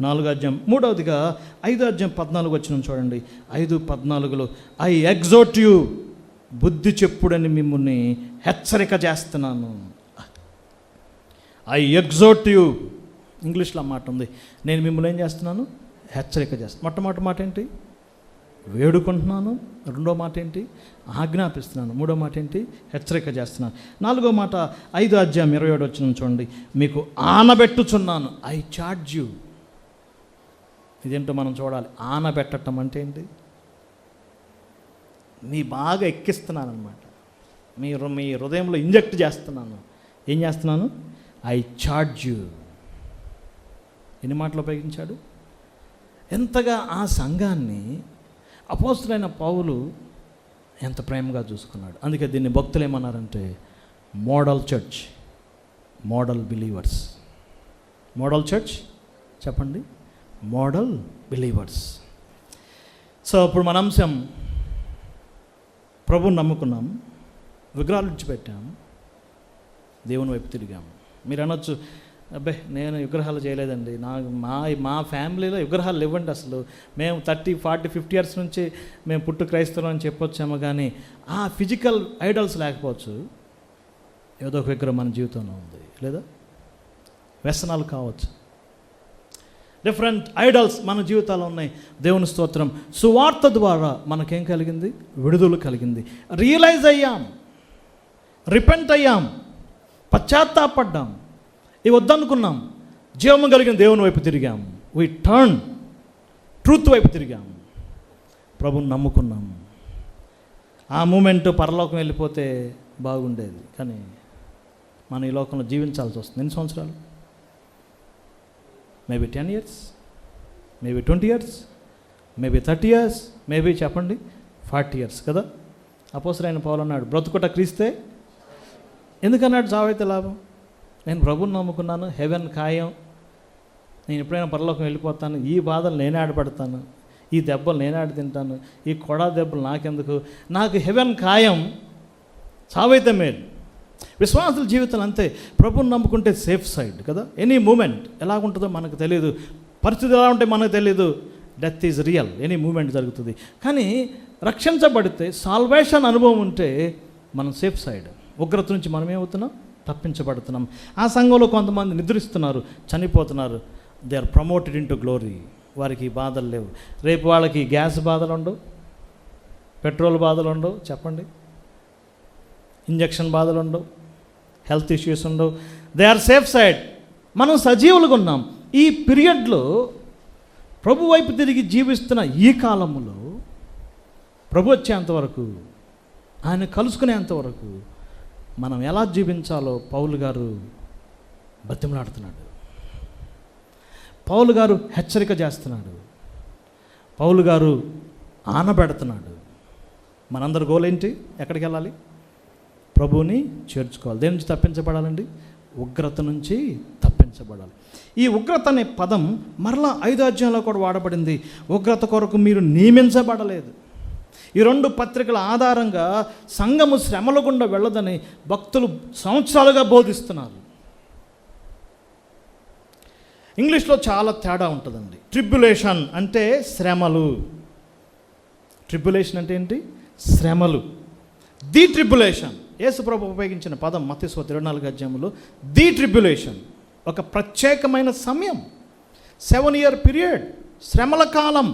4వ అధ్యాయం. 3వదిగా 5వ అధ్యాయం 14 వచనం చూడండి. 5:14లో ఐ ఎగ్జోట్ యూ. బుద్ధి చెప్పుడని మిమ్మల్ని హెచ్చరిక చేస్తున్నాను. I exhort you. ఇంగ్లీష్లో మాట ఉంది. నేను మిమ్మల్ని ఏం చేస్తున్నాను? హెచ్చరిక చేస్తాను. మొట్టమొదటి మాట ఏంటి? వేడుకుంటున్నాను. 2వ మాట ఏంటి? ఆజ్ఞాపిస్తున్నాను. 3వ మాట ఏంటి? హెచ్చరిక చేస్తున్నాను. 4వ మాట 5వ అధ్యాయం 27 వచనం చూడండి. మీకు ఆనబెట్టుచున్నాను. I charge you. ఇదేంటో మనం చూడాలి. ఆనబెట్టడం అంటే ఏంటి? బాగా ఎక్కిస్తున్నాను అనమాట. మీ హృదయంలో ఇంజెక్ట్ చేస్తున్నాను. ఏం చేస్తున్నాను? I charge you. ఎన్ని మాటలు ఉపయోగించాడు? ఎంతగా ఆ సంఘాన్ని అపోస్తులైన పౌలు ఎంత ప్రేమగా చూసుకున్నాడు. అందుకే దీన్ని భక్తులు ఏమన్నారంటే model church, model believers. Model church చెప్పండి, మోడల్ బిలీవర్స్. సో ఇప్పుడు మన అంశం, ప్రభుని నమ్ముకున్నాం, విగ్రహాలు విడిచిపెట్టాం, దేవుని వైపు తిరిగాము. మీరు అనొచ్చు, అబ్బే నేను విగ్రహాలు చేయలేదండి, నాకు మా ఫ్యామిలీలో విగ్రహాలు ఇవ్వండి, అసలు మేము 30, 40, 50 ఇయర్స్ నుంచి మేము పుట్టు క్రైస్తవం అని చెప్పొచ్చాము, కానీ ఆ ఫిజికల్ ఐడల్స్ లేకపోవచ్చు, ఏదో ఒక విగ్రహం మన జీవితంలో ఉంది, లేదా వ్యసనాలు కావచ్చు, డిఫరెంట్ ఐడల్స్ మన జీవితాల్లో ఉన్నాయి. దేవుని స్తోత్రం. సువార్త ద్వారా మనకేం కలిగింది? విడుదల కలిగింది. రియలైజ్ అయ్యాం, రిపెంట్ అయ్యాం, పశ్చాత్తాపడ్డాం, ఇవి వద్దనుకున్నాం, జీవము కలిగిన దేవుని వైపు తిరిగాం. వి టర్న్ ట్రూత్ వైపు తిరిగాం, ప్రభుని నమ్ముకున్నాం. ఆ మూమెంట్ పరలోకం వెళ్ళిపోతే బాగుండేది, కానీ మనం ఈ లోకంలో జీవించాల్సి వస్తుంది. ఎన్ని సంవత్సరాలు? Maybe 10 years, maybe 20 years, maybe 30 years, maybe చెప్పండి 40 years కదా. అపోస్తలుడైన పౌలు అన్నాడు, బ్రతుకుట క్రీస్తే. ఎందుకన్నాడు చావైతే లాభం? నేను ప్రభుని నమ్ముకున్నాను, హెవెన్ ఖాయం, నేను ఎప్పుడైనా పరలోకం వెళ్ళిపోతాను, ఈ బాధలు నేనే ఆడపడతాను, ఈ దెబ్బలు నేనే ఆడి తింటాను, ఈ కొడా దెబ్బలు నాకెందుకు, నాకు హెవెన్ ఖాయం, చావైతే మేలు. విశ్వాసుల జీవితాలు అంతే. ప్రభుని నమ్ముకుంటే సేఫ్ సైడ్ కదా. ఎనీ మూమెంట్ ఎలాగుంటుందో మనకు తెలియదు, పరిస్థితి ఎలా ఉంటే మనకు తెలియదు. Death is real, any moment జరుగుతుంది. కానీ రక్షించబడితే, సాల్వేషన్ అనుభవం ఉంటే మనం సేఫ్ సైడ్. ఉగ్రత నుంచి మనం ఏమవుతున్నాం? తప్పించబడుతున్నాం. ఆ సంఘంలో కొంతమంది నిద్రిస్తున్నారు, చనిపోతున్నారు. They are promoted in to glory. వారికి బాధలు లేవు. రేపు వాళ్ళకి గ్యాస్ బాధలు ఉండవు, పెట్రోల్ బాధలు ఉండవు, చెప్పండి, ఇంజక్షన్ బాధలు ఉండవు, హెల్త్ ఇష్యూస్ ఉండవు. They are safe side. మనం సజీవులుగా ఉన్నాం. ఈ పీరియడ్లో ప్రభు వైపు తిరిగి జీవిస్తున్న ఈ కాలంలో ప్రభు వచ్చేంతవరకు, ఆయన కలుసుకునేంతవరకు మనం ఎలా జీవించాలో పౌలు గారు బతిమలాడుతున్నాడు. పౌలు గారు హెచ్చరిక చేస్తున్నాడు. పౌలు గారు ఆనబెడుతున్నాడు. మనందరి గోల్ ఏంటి? ఎక్కడికి వెళ్ళాలి? ప్రభువుని చేర్చుకోవాలి. దేని నుంచి తప్పించబడాలండి? ఉగ్రత నుంచి తప్పించబడాలి. ఈ ఉగ్రత అనే పదం మరలా 5వ అధ్యాయంలో కూడా వాడబడింది. ఉగ్రత కొరకు మీరు నియమించబడలేదు. ఈ 2 పత్రికల ఆధారంగా సంఘము శ్రమల గుండా వెళ్ళదని భక్తులు సంవత్సరాలుగా బోధిస్తున్నారు. ఇంగ్లీష్లో చాలా తేడా ఉంటుందండి. ట్రిబ్యులేషన్ అంటే శ్రమలు. ట్రిబ్యులేషన్ అంటే ఏంటి? శ్రమలు. ది ట్రిబ్యులేషన్, యేసు ప్రభు ఉపయోగించిన పదం మత్తయి 24వ అధ్యాయంలో ది ట్రిబ్యులేషన్, ఒక ప్రత్యేకమైన సమయం, 7 year పీరియడ్, శ్రమల కాలం.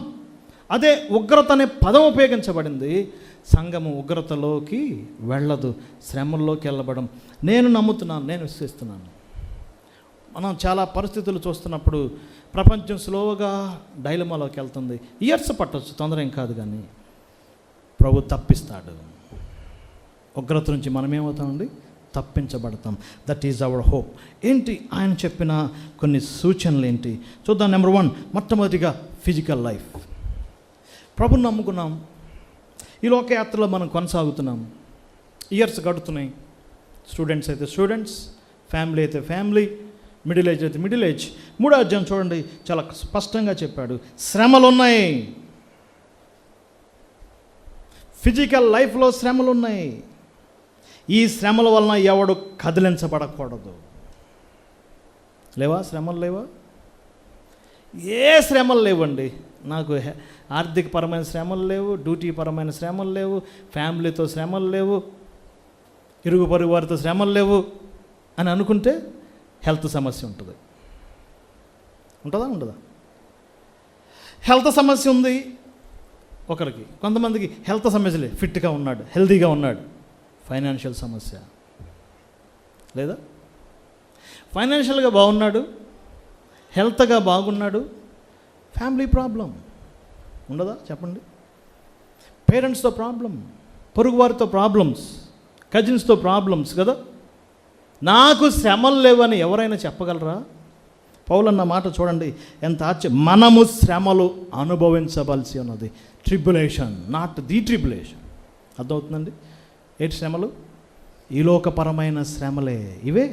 అదే ఉగ్రత అనే పదం ఉపయోగించబడింది. సంఘము ఉగ్రతలోకి వెళ్ళదు, శ్రమల్లోకి వెళ్ళబడం. నేను నమ్ముతున్నాను, నేను విశ్వసిస్తున్నాను. మనం చాలా పరిస్థితులు చూస్తున్నప్పుడు ప్రపంచం స్లోగా డైలమాలోకి వెళ్తుంది. ఇయర్స్ పట్టవచ్చు, తొందర ఏం కాదు, కానీ ప్రభు తప్పిస్తాడు. ఉగ్రత నుంచి మనం ఏమవుతామండి? తప్పించబడతాం. That is our hope. ఏంటి ఆయన చెప్పిన కొన్ని సూచనలు ఏంటి చూద్దాం. నెంబర్ 1, మొట్టమొదటిగా ఫిజికల్ లైఫ్. ప్రభుని నమ్ముకున్నాం, ఈ లోకయాత్రలో మనం కొనసాగుతున్నాం. ఇయర్స్ గడుతున్నాయి. స్టూడెంట్స్ అయితే స్టూడెంట్స్, ఫ్యామిలీ అయితే ఫ్యామిలీ, మిడిల్ ఏజ్ అయితే మిడిల్ ఏజ్. 3వ అధ్యాయం చూడండి, చాలా స్పష్టంగా చెప్పాడు. శ్రమలు ఉన్నాయి, ఫిజికల్ లైఫ్లో శ్రమలు ఉన్నాయి. ఈ శ్రమల వలన ఎవడు కదిలించబడకూడదు. లేవా శ్రమలు? లేవా? ఏ శ్రమలు లేవండి. నాకు ఆర్థికపరమైన శ్రమలు లేవు, డ్యూటీ పరమైన శ్రమలు లేవు, ఫ్యామిలీతో శ్రమలు లేవు, ఇరుగు పొరుగు వారితో శ్రమలు లేవు అని అనుకుంటే హెల్త్ సమస్య ఉంటుంది. ఉంటుందా? ఉండదా? హెల్త్ సమస్య ఉంది ఒకరికి. కొంతమందికి హెల్త్ సమస్యలే, ఫిట్గా ఉన్నాడు, హెల్తీగా ఉన్నాడు. ఫైనాన్షియల్ సమస్య లేదా? ఫైనాన్షియల్గా బాగున్నాడు, హెల్త్గా బాగున్నాడు, ఫ్యామిలీ ప్రాబ్లం ఉండదా? చెప్పండి. పేరెంట్స్తో ప్రాబ్లం, పొరుగువారితో ప్రాబ్లమ్స్, కజిన్స్తో ప్రాబ్లమ్స్ కదా. నాకు శ్రమలు లేవని ఎవరైనా చెప్పగలరా? పౌలన్న మాట చూడండి ఎంత మనము శ్రమలు అనుభవించవలసి ఉన్నది. Tribulation, not the tribulation. అర్థమవుతుందండి? ఏంటి శ్రమలు? ఈ లోకపరమైన శ్రమలే ఇవే.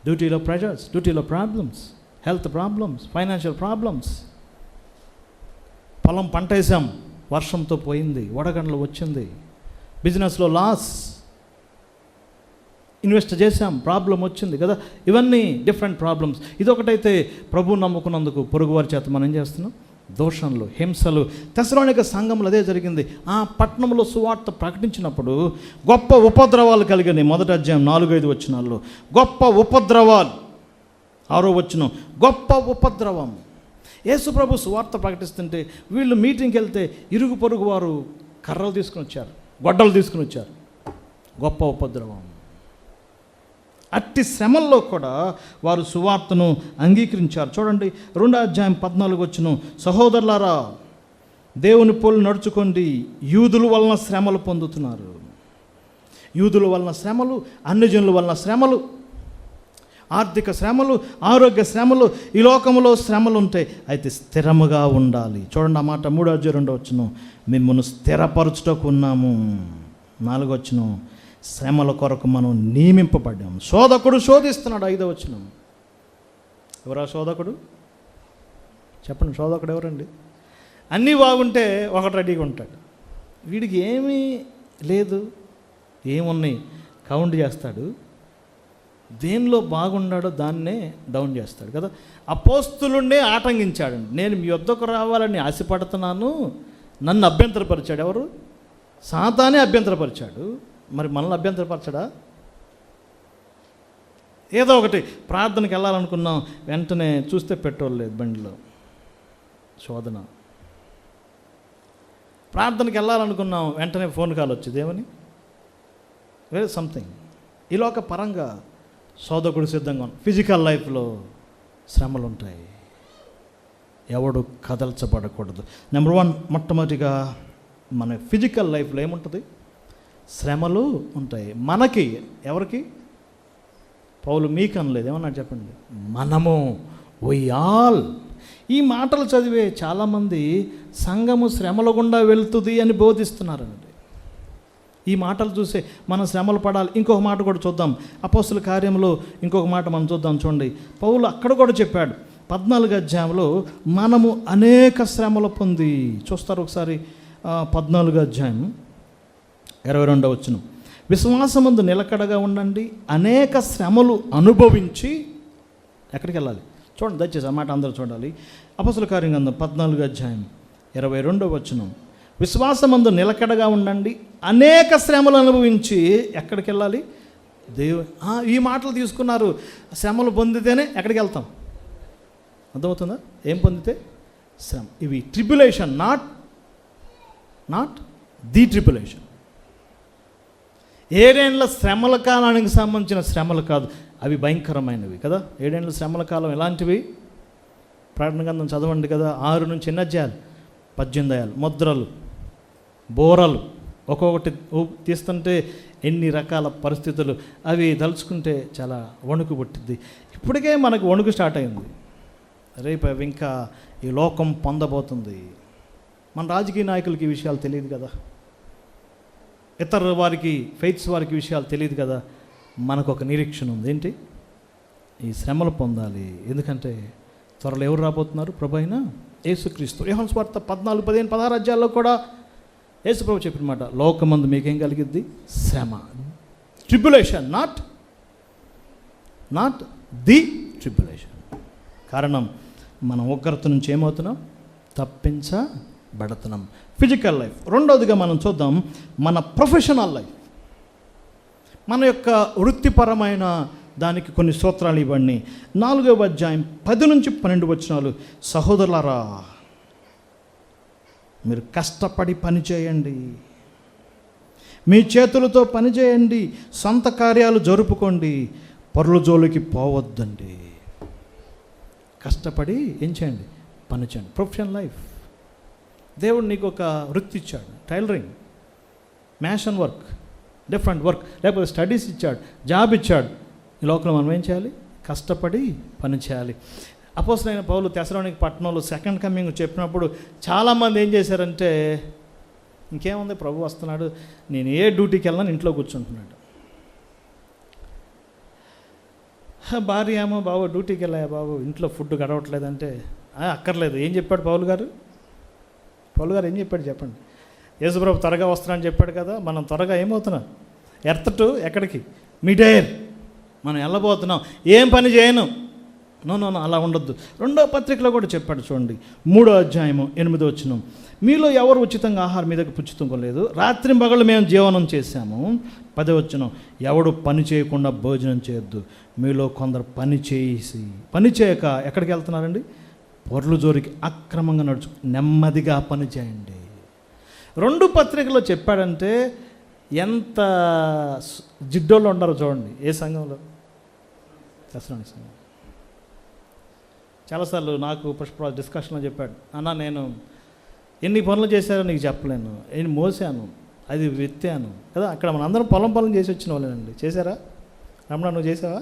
డ్యూటీలో ప్రెషర్స్, డ్యూటీలో problems, health problems, financial problems. పొలం పంట వేసాం, వర్షంతో పోయింది, వడగండ్లు వచ్చింది, బిజినెస్లో లాస్, ఇన్వెస్ట్ చేశాం, ప్రాబ్లం వచ్చింది కదా. ఇవన్నీ డిఫరెంట్ ప్రాబ్లమ్స్. ఇదొకటైతే ప్రభు నమ్ముకున్నందుకు పొరుగువారి చేత మనం ఏం చేస్తున్నాం? దోషణలు, హింసలు. తెస్సలోనిక సంఘంలో అదే జరిగింది. ఆ పట్టణంలో సువార్త ప్రకటించినప్పుడు గొప్ప ఉపద్రవాలు కలిగినాయి. 1 అధ్యాయం 4-5 వచనాల్లో గొప్ప ఉపద్రవాలు. 6వ వచనం గొప్ప ఉపద్రవం. యేసు ప్రభు సువార్త ప్రకటిస్తుంటే వీళ్ళు మీటింగ్కి వెళ్తే ఇరుగు పొరుగు వారు కర్రలు తీసుకుని వచ్చారు, గొడ్డలు తీసుకుని వచ్చారు. గొప్ప ఉపద్రవం. అట్టి శ్రమల్లో కూడా వారు సువార్తను అంగీకరించారు. చూడండి 2వ అధ్యాయం 14 వచనం, సహోదరులారా దేవుని పోలి నడుచుకోండి, యూదుల వలన శ్రమలు పొందుతున్నారు. యూదుల వలన శ్రమలు, అన్యజనుల వలన శ్రమలు, ఆర్థిక శ్రమలు, ఆరోగ్య శ్రమలు, ఈ లోకంలో శ్రమలు ఉంటాయి. అయితే స్థిరముగా ఉండాలి. చూడండి ఆ మాట 3వ అధ్యాయం 2వ వచనం, మిమ్మల్ని స్థిరపరచుటకు ఉన్నాము. 4వ వచనం, శ్రమల కొరకు మనం నియమింపబడ్డాము. శోధకుడు శోధిస్తున్నాడు. 5వ వచనం, ఎవరా శోధకుడు? చెప్పండి, శోధకుడు ఎవరండి? అన్నీ బాగుంటే ఒకటి రెడీగా ఉంటాడు. వీడికి ఏమీ లేదు, ఏమున్నాయి కౌంట్ చేస్తాడు. దేనిలో బాగున్నాడో దాన్నే డౌన్ చేస్తాడు కదా. అపోస్తులుండే ఆటంకించాడు. నేను మీ వద్దకు రావాలని ఆశపడుతున్నాను, నన్ను అభ్యంతరపరిచాడు. ఎవరు? సాతానే అభ్యంతరపరిచాడు. మరి మనల్ని అభ్యంతరపరచడా? ఏదో ఒకటి ప్రార్థనకి వెళ్ళాలనుకున్నాం, వెంటనే చూస్తే పెట్రోల్ లేదు బండిలో, శోధన. ప్రార్థనకి వెళ్ళాలనుకున్నాం, వెంటనే ఫోన్ కాల్ వచ్చింది. ఏమని? వేరే సంథింగ్. ఈ లోక పరంగా శోధకుడు సిద్ధంగా ఉన్నాడు. ఫిజికల్ లైఫ్లో శ్రమలు ఉంటాయి. ఎవడు కదల్చబడకూడదు. నెంబర్ 1, మొట్టమొదటిగా మన ఫిజికల్ లైఫ్లో ఏముంటుంది? శ్రమలు ఉంటాయి. మనకి, ఎవరికి? పౌలు మీకు అనలేదు, ఏమన్నా చెప్పండి. మనము, వి ఆల్. ఈ మాటలు చదివే చాలామంది సంఘము శ్రమల గుండా వెళ్తుంది అని బోధిస్తున్నారండి. ఈ మాటలు చూసే మనం శ్రమలు పడాలి. ఇంకొక మాట కూడా చూద్దాం. అపోస్తుల కార్యంలో ఇంకొక మాట మనం చూద్దాం. చూడండి, పౌలు అక్కడ కూడా చెప్పాడు 14వ అధ్యాయంలో మనము అనేక శ్రమలు పొంది. చూస్తారు ఒకసారి 14వ అధ్యాయం 22వ వచనం, విశ్వాసమందు నిలకడగా ఉండండి, అనేక శ్రమలు అనుభవించి. ఎక్కడికి వెళ్ళాలి? చూడండి దయచేసి ఆ మాట అందరూ చూడాలి. అపోస్తుల కార్యం గ్రంథం 14వ అధ్యాయం 22వ వచనం, విశ్వాసమందు నిలకడగా ఉండండి, అనేక శ్రమలు అనుభవించి. ఎక్కడికి వెళ్ళాలి? ఈ మాటలు తీసుకున్నారు. శ్రమలు పొందితేనే ఎక్కడికి వెళ్తాం? అర్థమవుతుందా? ఏం పొందితే? శ్రమ. ఇవి ట్రిబ్యులేషన్, నాట్ ది ట్రిబ్యులేషన్. 7 ఏండ్ల శ్రమల కాలానికి సంబంధించిన శ్రమలు కాదు, అవి భయంకరమైనవి కదా. 7 ఏండ్ల శ్రమల కాలం ఎలాంటివి? ప్రకటన గ్రంథం చదవండి కదా, 6 నుంచి ఎన్ని అధ్యాయాలు? 18 అధ్యాయాలు. ముద్రలు, బోరలు, ఒక్కొక్కటి తీస్తుంటే ఎన్ని రకాల పరిస్థితులు. అవి తలుచుకుంటే చాలా వణుకు పుట్టింది. ఇప్పటికే మనకు వణుకు స్టార్ట్ అయింది. రేపు అవి ఇంకా ఈ లోకం పొందబోతుంది. మన రాజకీయ నాయకులకి ఈ విషయాలు తెలియదు కదా, ఇతర వారికి, ఫెయిత్స్ వారికి విషయాలు తెలియదు కదా. మనకు ఒక నిరీక్షణ ఉంది. ఏంటి? ఈ శ్రమలు పొందాలి. ఎందుకంటే త్వరలో ఎవరు రాబోతున్నారు? ప్రభు అయిన యేసుక్రీస్తు. యోహాను సువార్త 14, 15, 16 అధ్యాయాల్లో కూడా యేసు ప్రభు చెప్పిన మాట, లోకమందు మీకేం కలిగిద్ది? శ్రమ. Tribulation, not the tribulation. కారణం మనం ఉగ్రత నుంచి ఏమవుతున్నాం? తప్పించబడుతున్నాం. Physical life. రెండవదిగా మనం చూద్దాం మన ప్రొఫెషనల్ లైఫ్. మన యొక్క వృత్తిపరమైన దానికి కొన్ని సూత్రాలు ఇవ్వండి. 4వ అధ్యాయం 10 నుంచి 12 వచనాలు, సహోదరులారా మీరు కష్టపడి పని చేయండి, మీ చేతులతో పని చేయండి, సొంత కార్యాలు జరుపుకోండి, పరుల జోలికి పోవద్దండి. కష్టపడి ఏం చేయండి? పని చేయండి. Professional life. దేవుడు నీకు ఒక వృత్తి ఇచ్చాడు, tailoring, mansion work, different work, లేకపోతే స్టడీస్ ఇచ్చాడు, జాబ్ ఇచ్చాడు. ఈ లోకంలో మనం ఏం చేయాలి? కష్టపడి పని చేయాలి. అపోస్తలుడైన పౌలు తెస్సలోనిక పట్టణంలో సెకండ్ కమింగ్ చెప్పినప్పుడు చాలామంది ఏం చేశారంటే, ఇంకేముంది ప్రభు వస్తున్నాడు, నేను ఏ డ్యూటీకి వెళ్ళినా ఇంట్లో కూర్చుంటున్నాడు. భార్య ఏమో, బాబు డ్యూటీకి వెళ్ళాయా బాబు, ఇంట్లో ఫుడ్ గడవట్లేదంటే, అక్కర్లేదు. ఏం చెప్పాడు పౌలు గారు ఏం చెప్పాడు చెప్పండి? యేసుప్రభు త్వరగా వస్తున్నాడని చెప్పాడు కదా. మనం త్వరగా ఏమవుతున్నాం? ఎర్త్ టు ఎక్కడికి? మిడేర్ మనం వెళ్ళబోతున్నాం, ఏం పని చేయను. నో అలా ఉండొద్దు. 2వ పత్రికలో కూడా చెప్పాడు చూడండి, 3వ అధ్యాయము 8వ వచనం, మీలో ఎవరు ఉచితంగా ఆహారం మీద పుచ్చుకోలేదు, రాత్రి పగళ్ళు మేము జీవనం చేశాము. 10వ వచనం, ఎవడు పని చేయకుండా భోజనం చేయొద్దు. మీలో కొందరు పని చేయక ఎక్కడికి వెళ్తున్నారండి? పొర్లు జోరికి అక్రమంగా నెమ్మదిగా పని చేయండి. 2 పత్రికలో చెప్పాడంటే ఎంత జిడ్డోళ్ళు ఉండరు చూడండి. ఏ సంఘంలో? తెస్సలోనిక సంఘం. చాలాసార్లు నాకు పుష్పరాజు డిస్కషన్లో చెప్పాడు, అన్న నేను ఎన్ని పనులు చేశారో నీకు చెప్పలేను, నేను మోసాను, అది విత్తాను కదా. అక్కడ మన అందరం పొలం చేసి వచ్చిన వాళ్ళేనండి. చేశారా రమణ? నువ్వు చేసావా?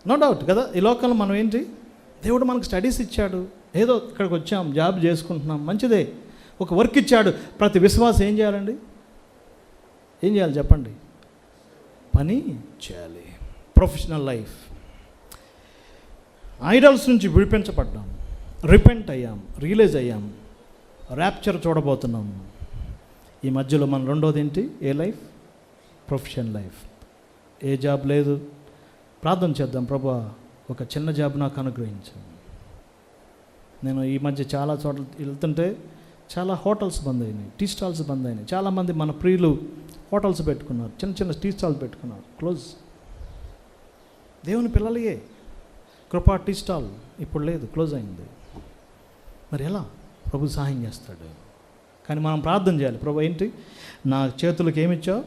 నో డౌట్ కదా. ఈ లోకంలో మనం ఏంటి, దేవుడు మనకు స్టడీస్ ఇచ్చాడు, ఏదో ఇక్కడికి వచ్చాం, జాబ్ చేసుకుంటున్నాం, మంచిదే. ఒక వర్క్ ఇచ్చాడు. ప్రతి విశ్వాసం ఏం చేయాలండి? ఏం చేయాలి చెప్పండి? పని చేయాలి. Professional life. ఐడల్స్ నుంచి విడిపించబడ్డాం, రిపెంట్ అయ్యాం, రియలైజ్ అయ్యాం, ర్యాప్చర్ చూడబోతున్నాం. ఈ మధ్యలో మన 2వది ఏంటి? ఏ లైఫ్? Professional life. ఏ జాబ్ లేదు, ప్రార్థన చేద్దాం, ప్రభువా ఒక చిన్న జాబ్ నాకు అనుగ్రహించు. నేను ఈ మధ్య చాలా చోట్ల వెళ్తుంటే చాలా హోటల్స్ బంద్ అయినాయి, టీ స్టాల్స్ బంద్ అయినాయి. చాలామంది మన ప్రియులు హోటల్స్ పెట్టుకున్నారు, చిన్న టీ స్టాల్స్ పెట్టుకున్నారు, క్లోజ్. దేవుని పిల్లలయే కృపా టీ స్టాల్ ఇప్పుడు లేదు, క్లోజ్ అయింది. మరి ఎలా? ప్రభు సహాయం చేస్తాడు. కానీ మనం ప్రార్థన చేయాలి, ప్రభు ఏంటి నా చేతులకు ఏమిచ్చావు?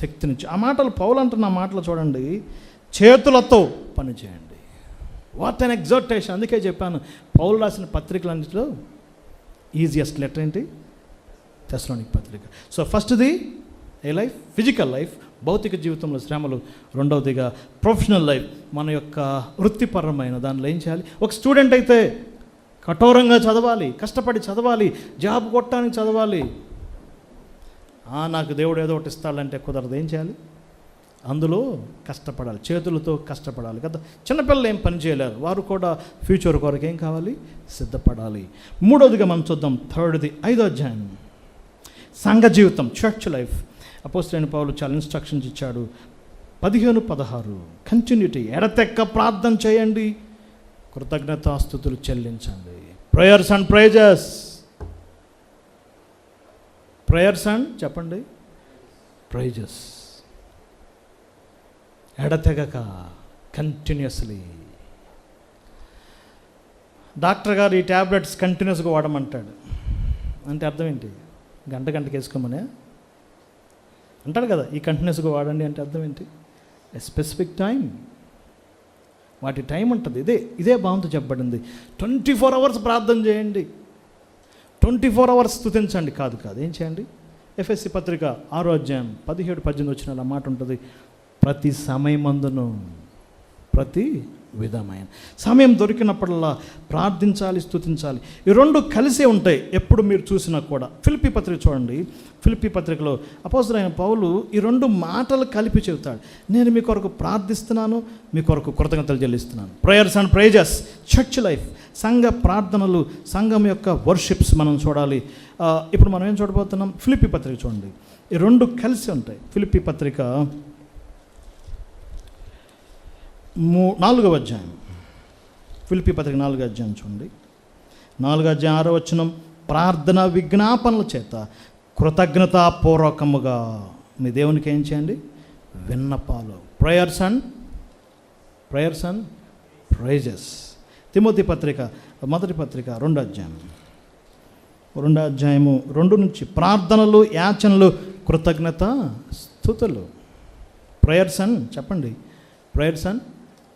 శక్తినిచ్చు. ఆ మాటలు పౌలు అంటున్న మాటలు చూడండి, చేతులతో పని చేయండి. What an exhortation. అందుకే చెప్పాను, పౌలు రాసిన పత్రికలన్నింటిలో ఈజియెస్ట్ లెటర్ ఏంటి? తెస్సలోనిక పత్రిక. సో ఫస్ట్ది ఏ లైఫ్? ఫిజికల్ లైఫ్, భౌతిక జీవితంలో శ్రమలు. 2వదిగా ప్రొఫెషనల్ లైఫ్, మన యొక్క వృత్తిపరమైన దానిలో ఏం చేయాలి? ఒక స్టూడెంట్ అయితే కఠోరంగా చదవాలి, కష్టపడి చదవాలి, జాబ్ కొట్టడానికి చదవాలి. నాకు దేవుడు ఏదో ఒకటి ఇస్తాడంటే కుదరదు. ఏం చేయాలి? అందులో కష్టపడాలి, చేతులతో కష్టపడాలి కదా. చిన్నపిల్లలు ఏం పని చేయలేరు, వారు కూడా ఫ్యూచర్ కొరకు ఏం కావాలి? సిద్ధపడాలి. 3వదిగా మనం చూద్దాం, 3rd 5వ అధ్యాయం, సంఘ జీవితం, చర్చ్ లైఫ్. అపోస్తలుడైన పౌలు చాలా ఇన్స్ట్రక్షన్స్ ఇచ్చాడు. 15-16 కంటిన్యూటీ. ఎడతెక్క ప్రార్థన చేయండి, కృతజ్ఞతాస్తుతులు చెల్లించండి. Prayers and praises. Prayers and చెప్పండి ప్రైజెస్. ఎడతెగక కంటిన్యూస్లీ. డాక్టర్ గారు ఈ ట్యాబ్లెట్స్ కంటిన్యూస్గా వాడమంటాడు అంటే అర్థం ఏంటి? గంటకి వేసుకోమనే అంటాడు కదా. ఈ కంటిన్యూస్గా వాడండి అంటే అర్థం ఏంటి? A specific time. వాటి టైం ఉంటుంది. ఇదే బాగుంది చెప్పబడింది. 24 hours ప్రార్థన చేయండి, 24 hours స్తుతించండి. కాదు ఏం చేయండి? ఎఫెసీ పత్రిక 6వ అధ్యాయం 17-18 వచ్చిన మాట ఉంటుంది, ప్రతి సమయమందును ప్రతి విధమైన సమయం దొరికినప్పుడల్లా ప్రార్థించాలి, స్తుతించాలి. ఈ 2 కలిసే ఉంటాయి ఎప్పుడు మీరు చూసినా కూడా. ఫిలిప్పీ పత్రిక చూడండి. ఫిలిప్పీ పత్రికలో అపోస్తలుడైన పౌలు ఈ 2 మాటలు కలిపి చెబుతాడు. నేను మీ కొరకు ప్రార్థిస్తున్నాను, మీ కొరకు కృతజ్ఞతలు చెల్లిస్తున్నాను. Prayers and praises, church life, సంఘ ప్రార్థనలు, సంఘం యొక్క వర్షిప్స్ మనం చూడాలి. ఇప్పుడు మనం ఏం చూడబోతున్నాం? ఫిలిప్పీ పత్రిక చూడండి. ఈ 2 కలిసి ఉంటాయి. ఫిలిప్పీ పత్రిక 4వ అధ్యాయం, ఫిలిప్పీ పత్రిక 4వ అధ్యాయం చూడండి. 4వ అధ్యాయం 6వ వచనం, ప్రార్థన విజ్ఞాపనల చేత కృతజ్ఞతాపూర్వకముగా మీ దేవునికి ఏం చేయండి? విన్నపాలు. Prayers and prices. తిమోతి పత్రిక 1వ పత్రిక 2వ అధ్యాయము 2 నుంచి, ప్రార్థనలు, యాచనలు, కృతజ్ఞత స్తుతులు. ప్రేయర్స్ అండ్ చెప్పండి ప్రేయర్స్ అండ్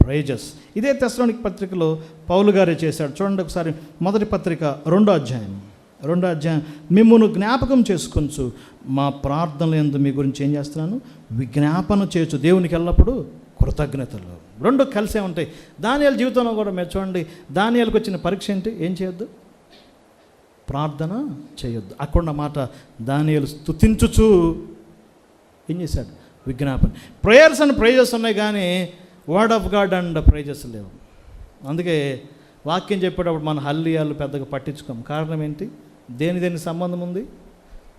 ప్రైజెస్. ఇదే తెస్సలోనిక పత్రికలో పౌలు గారే చేశాడు. చూడండి ఒకసారి. 1వ పత్రిక 2వ అధ్యాయం మిమ్మును జ్ఞాపకం చేసుకొంచు మా ప్రార్థనలు యందు మీ గురించి ఏం చేస్తున్నాను? విజ్ఞాపన చేయొచ్చు. దేవునికి ఎల్లప్పుడూ కృతజ్ఞతలు. 2 కలిసే ఉంటాయి. దానియేలు జీవితంలో కూడా మీరు చూడండి. దానియేలుకు వచ్చిన పరీక్ష ఏంటి? ఏం చేయొద్దు? ప్రార్థన చేయొద్దు. అక్కడ మాట దానియేలు స్తుతించుచు ఏం చేశాడు? విజ్ఞాపన. ప్రేయర్స్ అండ్ ప్రైజెస్ ఉన్నాయి కానీ word of God and praises లేవు. అందుకే వాక్యం చెప్పేటప్పుడు మన హల్లియాలు పెద్దగా పట్టించుకోం. కారణం ఏంటి? దేని సంబంధం ఉంది?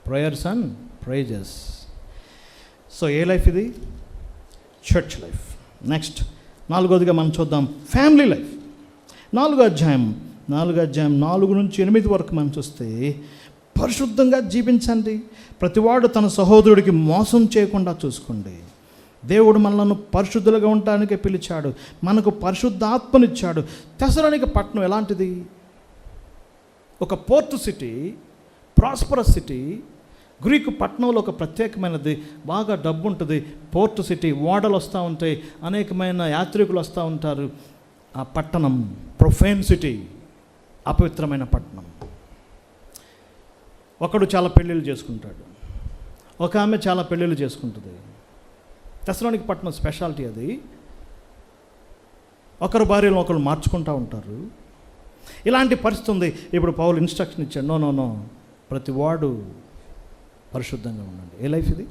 Prayers and praises. సో ఏ లైఫ్ ఇది? Church life. నెక్స్ట్ 4వదిగా మనం చూద్దాం ఫ్యామిలీ లైఫ్. 4వ అధ్యాయం 4 నుంచి 8 వరకు మనం చూస్తే పరిశుద్ధంగా జీవించండి, ప్రతివాడు తన సహోదరుడికి మోసం చేయకుండా చూసుకోండి. దేవుడు మనలను పరిశుద్ధులుగా ఉండటానికి పిలిచాడు, మనకు పరిశుద్ధాత్మనిచ్చాడు. తెసలోనిక పట్టణం ఎలాంటిది? ఒక port city, prosperous city. Greek పట్టణంలో ఒక ప్రత్యేకమైనది, బాగా డబ్బు ఉంటుంది. పోర్ట్ సిటీ, ఓడలు వస్తూ ఉంటాయి, అనేకమైన యాత్రికులు వస్తూ ఉంటారు. ఆ పట్టణం ప్రొఫేన్ సిటీ, అపవిత్రమైన పట్టణం. ఒకడు చాలా పెళ్ళిళ్ళు చేసుకుంటాడు, ఒక ఆమె చాలా పెళ్ళిళ్ళు చేసుకుంటుంది. తెసలోనిక పట్టణం స్పెషాలిటీ అది. ఒకరు భార్యలను ఒకరు మార్చుకుంటూ ఉంటారు. ఇలాంటి పరిస్థితి ఉంది. ఇప్పుడు పౌలు ఇన్స్ట్రక్షన్ ఇచ్చాడు, నో ప్రతి వాడు పరిశుద్ధంగా ఉండండి. ఏ లైఫ్ ఇది?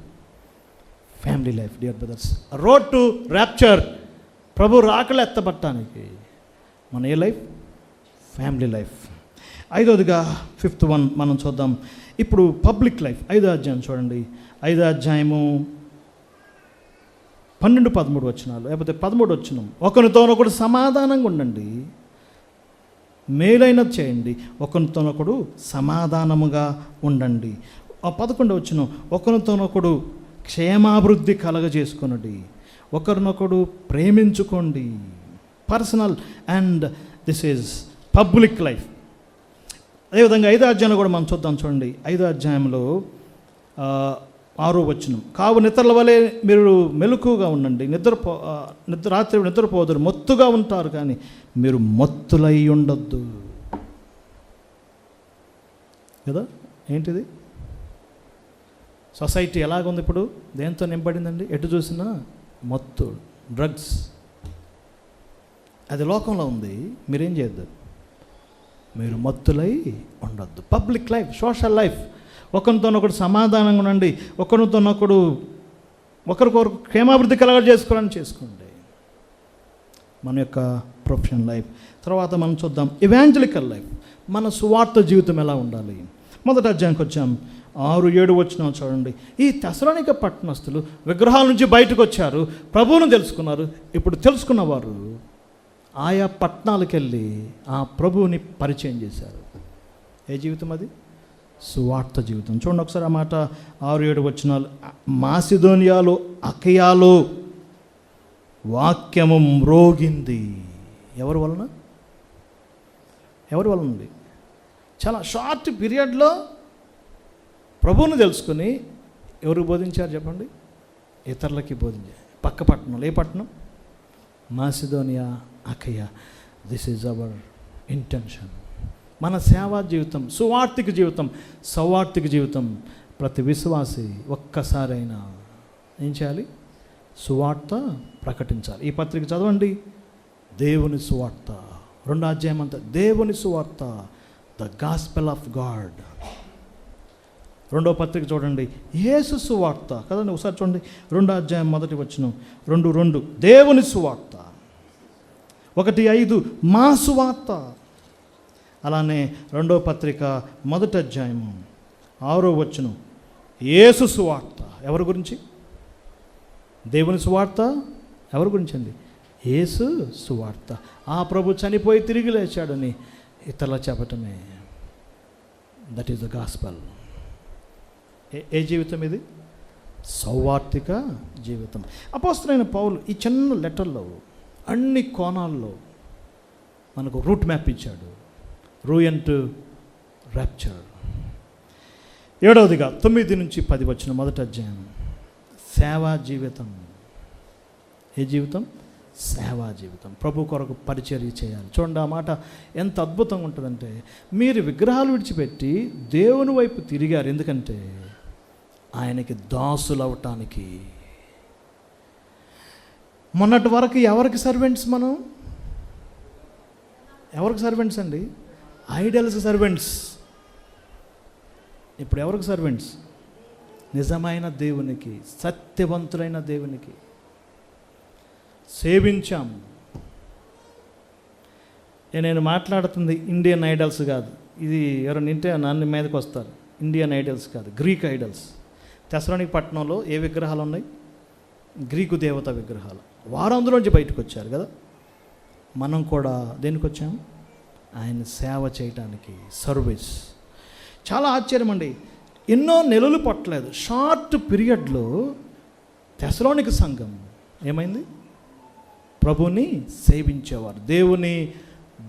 Family life. Dear brothers, road to rapture, ప్రభు రాకలు ఎత్తబట్టడానికి మన ఏ లైఫ్? Family life. 5వదిగా 5th వన్ మనం చూద్దాం. ఇప్పుడు పబ్లిక్ లైఫ్. 5వ అధ్యాయం చూడండి. 5వ అధ్యాయము 12-13 వచనాలు, లేకపోతే 13 వచనం. ఒకరితోనొకడు సమాధానంగా ఉండండి, మేలైనది చేయండి, ఒకరితోనొకడు సమాధానముగా ఉండండి. 11 వచనం, ఒకరితోనొకడు క్షేమాభివృద్ధి కలగజేసుకొనండి, ఒకరినొకడు ప్రేమించుకోండి. Personal and this is public life. అదేవిధంగా 5వ అధ్యాయంలో కూడా మనం చూద్దాం. చూడండి 5వ అధ్యాయంలో 6వ వచనం, కావు నిద్రల వలె మీరు మెలకుగా ఉండండి, రాత్రి నిద్రపోదురు, మత్తుగా ఉంటారు కానీ మీరు మత్తులై ఉండొద్దు. కదా, ఏంటిది? సొసైటీ ఎలాగుంది ఇప్పుడు? దేంతో నింపడిందండి? ఎటు చూసినా మత్తు, డ్రగ్స్. అది లోకంలో ఉంది. మీరేం చేయొద్దు, మీరు మత్తులై ఉండొద్దు. Public life, social life. ఒకరితోనొకడు సమాధానంగా ఉండండి, ఒకరితోనొకడు ఒకరికొకరు క్షేమాభివృద్ధి కలగజేసుకోవాలని చేసుకోండి. మన యొక్క ప్రొఫెషనల్ లైఫ్. తర్వాత మనం చూద్దాం ఇవాంజలికల్ లైఫ్. మన సువార్త జీవితం ఎలా ఉండాలి? మొదటి అధ్యాయంకి వచ్చాం. 6-7 వచనం చూడండి. ఈ తెసలోనిక పట్టణస్థులు విగ్రహాల నుంచి బయటకు వచ్చారు, ప్రభువును తెలుసుకున్నారు. ఇప్పుడు తెలుసుకున్నవారు ఆయా పట్టణాలకు వెళ్ళి ఆ ప్రభువుని పరిచయం చేశారు. ఏ జీవితం అది? సువార్త జీవితం. చూడండి ఒకసారి ఆ మాట 6-7 వచనాలు. మాసిదోనియాలో, అకయాలో వాక్యము మ్రోగింది. ఎవరి వలన? ఎవరి వలన ఉంది? చాలా షార్ట్ పీరియడ్లో ప్రభువుని తెలుసుకుని ఎవరికి బోధించారు చెప్పండి? ఇతరులకి బోధించారు. పక్క పట్టణంలో. ఏ పట్టణం? Macedonia, Achaia. This is our intention. మన సేవా జీవితం, సువార్తిక జీవితం, సౌవార్తిక జీవితం. ప్రతి విశ్వాసి ఒక్కసారైనా ఏం చేయాలి? సువార్త ప్రకటించాలి. ఈ పత్రిక చదవండి. దేవుని సువార్త, 2వ అధ్యాయం అంతా దేవుని సువార్త, ద గాస్పెల్ ఆఫ్ గాడ్. 2వ పత్రిక చూడండి, యేసు సువార్త కదండి. ఒకసారి చూడండి 2వ అధ్యాయం 1వ వచనం, 2:2 దేవుని సువార్త, 1:5 మా సువార్త. అలానే 2వ పత్రిక 1వ అధ్యాయము 6వ వచనం యేసు సువార్త. ఎవరి గురించి? దేవుని సువార్త. ఎవరి గురించి అండి? యేసు సువార్త. ఆ ప్రభు చనిపోయి తిరిగి లేచాడని ఇతరుల చెప్పటమే. That is the gospel. ఏ జీవితం ఇది? సౌవార్తిక జీవితం. అపోస్తలుడైన పౌలు ఈ చిన్న లెటర్లో అన్ని కోణాల్లో మనకు రూట్ మ్యాప్ ఇచ్చాడు. రూయన్ టు ర్యాప్చర్. 7వదిగా 9-10 వచ్చిన 1వ అధ్యాయం సేవా జీవితం. ఏ జీవితం? సేవా జీవితం. ప్రభు కొరకు పరిచర్య చేయాలి. చూడండి ఆ మాట ఎంత అద్భుతంగా ఉంటుందంటే, మీరు విగ్రహాలు విడిచిపెట్టి దేవుని వైపు తిరిగారు. ఎందుకంటే ఆయనకి దాసులు అవటానికి. మొన్నటి వరకు ఎవరికి సర్వెంట్స్? మనం ఎవరికి సర్వెంట్స్ అండి? Idols servants. ఇప్పుడు ఎవరికి సర్వెంట్స్? నిజమైన దేవునికి, సత్యవంతులైన దేవునికి సేవించాం. నేను మాట్లాడుతుంది ఇండియన్ ఐడల్స్ కాదు. ఇది ఎవరైనా వింటే నన్ను మీదకి వస్తారు. ఇండియన్ ఐడల్స్ కాదు, గ్రీక్ ఐడల్స్. తెసలోనిక పట్టణంలో ఏ విగ్రహాలు ఉన్నాయి? గ్రీకు దేవత విగ్రహాలు. వారు అందులోంచి బయటకు వచ్చారు కదా. మనం కూడా దేనికి వచ్చాము? ఆయన సేవ చేయటానికి, సర్వీస్. చాలా ఆశ్చర్యం అండి. ఎన్నో నెలలు పట్టలేదు, షార్ట్ పీరియడ్లో తెస్సలోనిక సంఘం ఏమైంది? ప్రభుని సేవించేవారు, దేవుని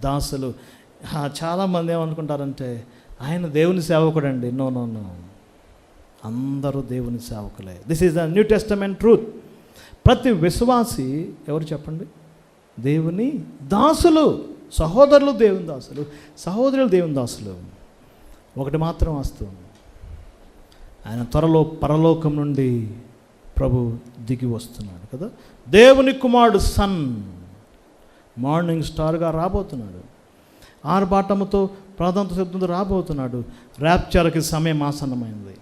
దాసులు. చాలామంది ఏమనుకుంటారంటే ఆయన దేవుని సేవకుడు అండి. నో నో నో, అందరూ దేవుని సేవకులే. This is the new testament truth. ప్రతి విశ్వాసి ఎవరు చెప్పండి? దేవుని దాసులు. సహోదరులు దేవుని దాసులు, సహోదరులు దేవుని దాసులు. ఒకటి మాత్రం వాస్తవం, ఆయన త్వరలో పరలోకం నుండి ప్రభు దిగి వస్తున్నాడు కదా. దేవుని కుమారుడు సన్ మార్నింగ్ స్టార్గా రాబోతున్నాడు. ఆర్భాటముతో ప్రాధాన్యత శబ్దంతో రాబోతున్నాడు. ర్యాప్చర్కి సమయం ఆసన్నమైంది.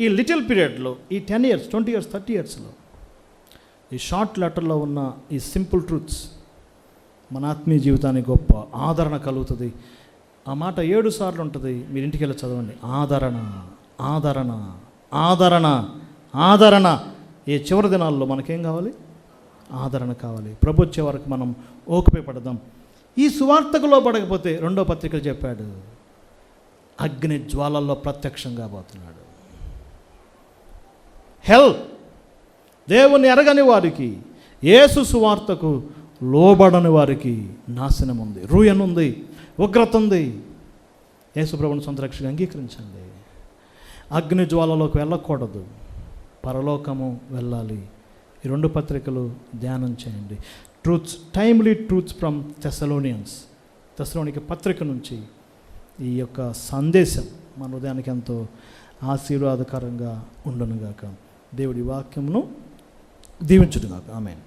ఈ లిటిల్ పీరియడ్లో, ఈ 10 years, 20 years, 30 yearsలో, ఈ షార్ట్ లెటర్లో ఉన్న ఈ సింపుల్ ట్రూత్స్ మన ఆత్మీయ జీవితానికి గొప్ప ఆదరణ కలుగుతుంది. ఆ మాట 7 సార్లు ఉంటుంది. మీరు ఇంటికి వెళ్ళి చదవండి. ఆదరణ, ఆదరణ, ఆదరణ, ఆదరణ. ఈ చివరి దినాల్లో మనకేం కావాలి? ఆదరణ కావాలి. ప్రభు వచ్చే వరకు మనం ఓపిక పడదాం. ఈ సువార్తకు లోబడకపోతే, రెండో పత్రికలు చెప్పాడు, అగ్ని జ్వాలల్లో ప్రత్యక్షం కాబోతున్నాడు. హెల్, దేవుని ఎరగని వారికి, యేసు సువార్తకు లోబడని వారికి నాశనం ఉంది, రూయన్ ఉంది, ఉగ్రత ఉంది. యేసు ప్రభువుని సొంత రక్షగా అంగీకరించండి. అగ్ని జ్వాలలోకి వెళ్ళకూడదు, పరలోకము వెళ్ళాలి. ఈ 2 పత్రికలు ధ్యానం చేయండి. ట్రూత్స్, టైమ్లీ ట్రూత్స్ ఫ్రమ్ తెస్సలోనిక పత్రిక నుంచి ఈ యొక్క సందేశం మన హృదయానికి ఎంతో ఆశీర్వాదకరంగా ఉండునుగాక. దేవుడి వాక్యమును దీవించునుగాక. ఆమేన్.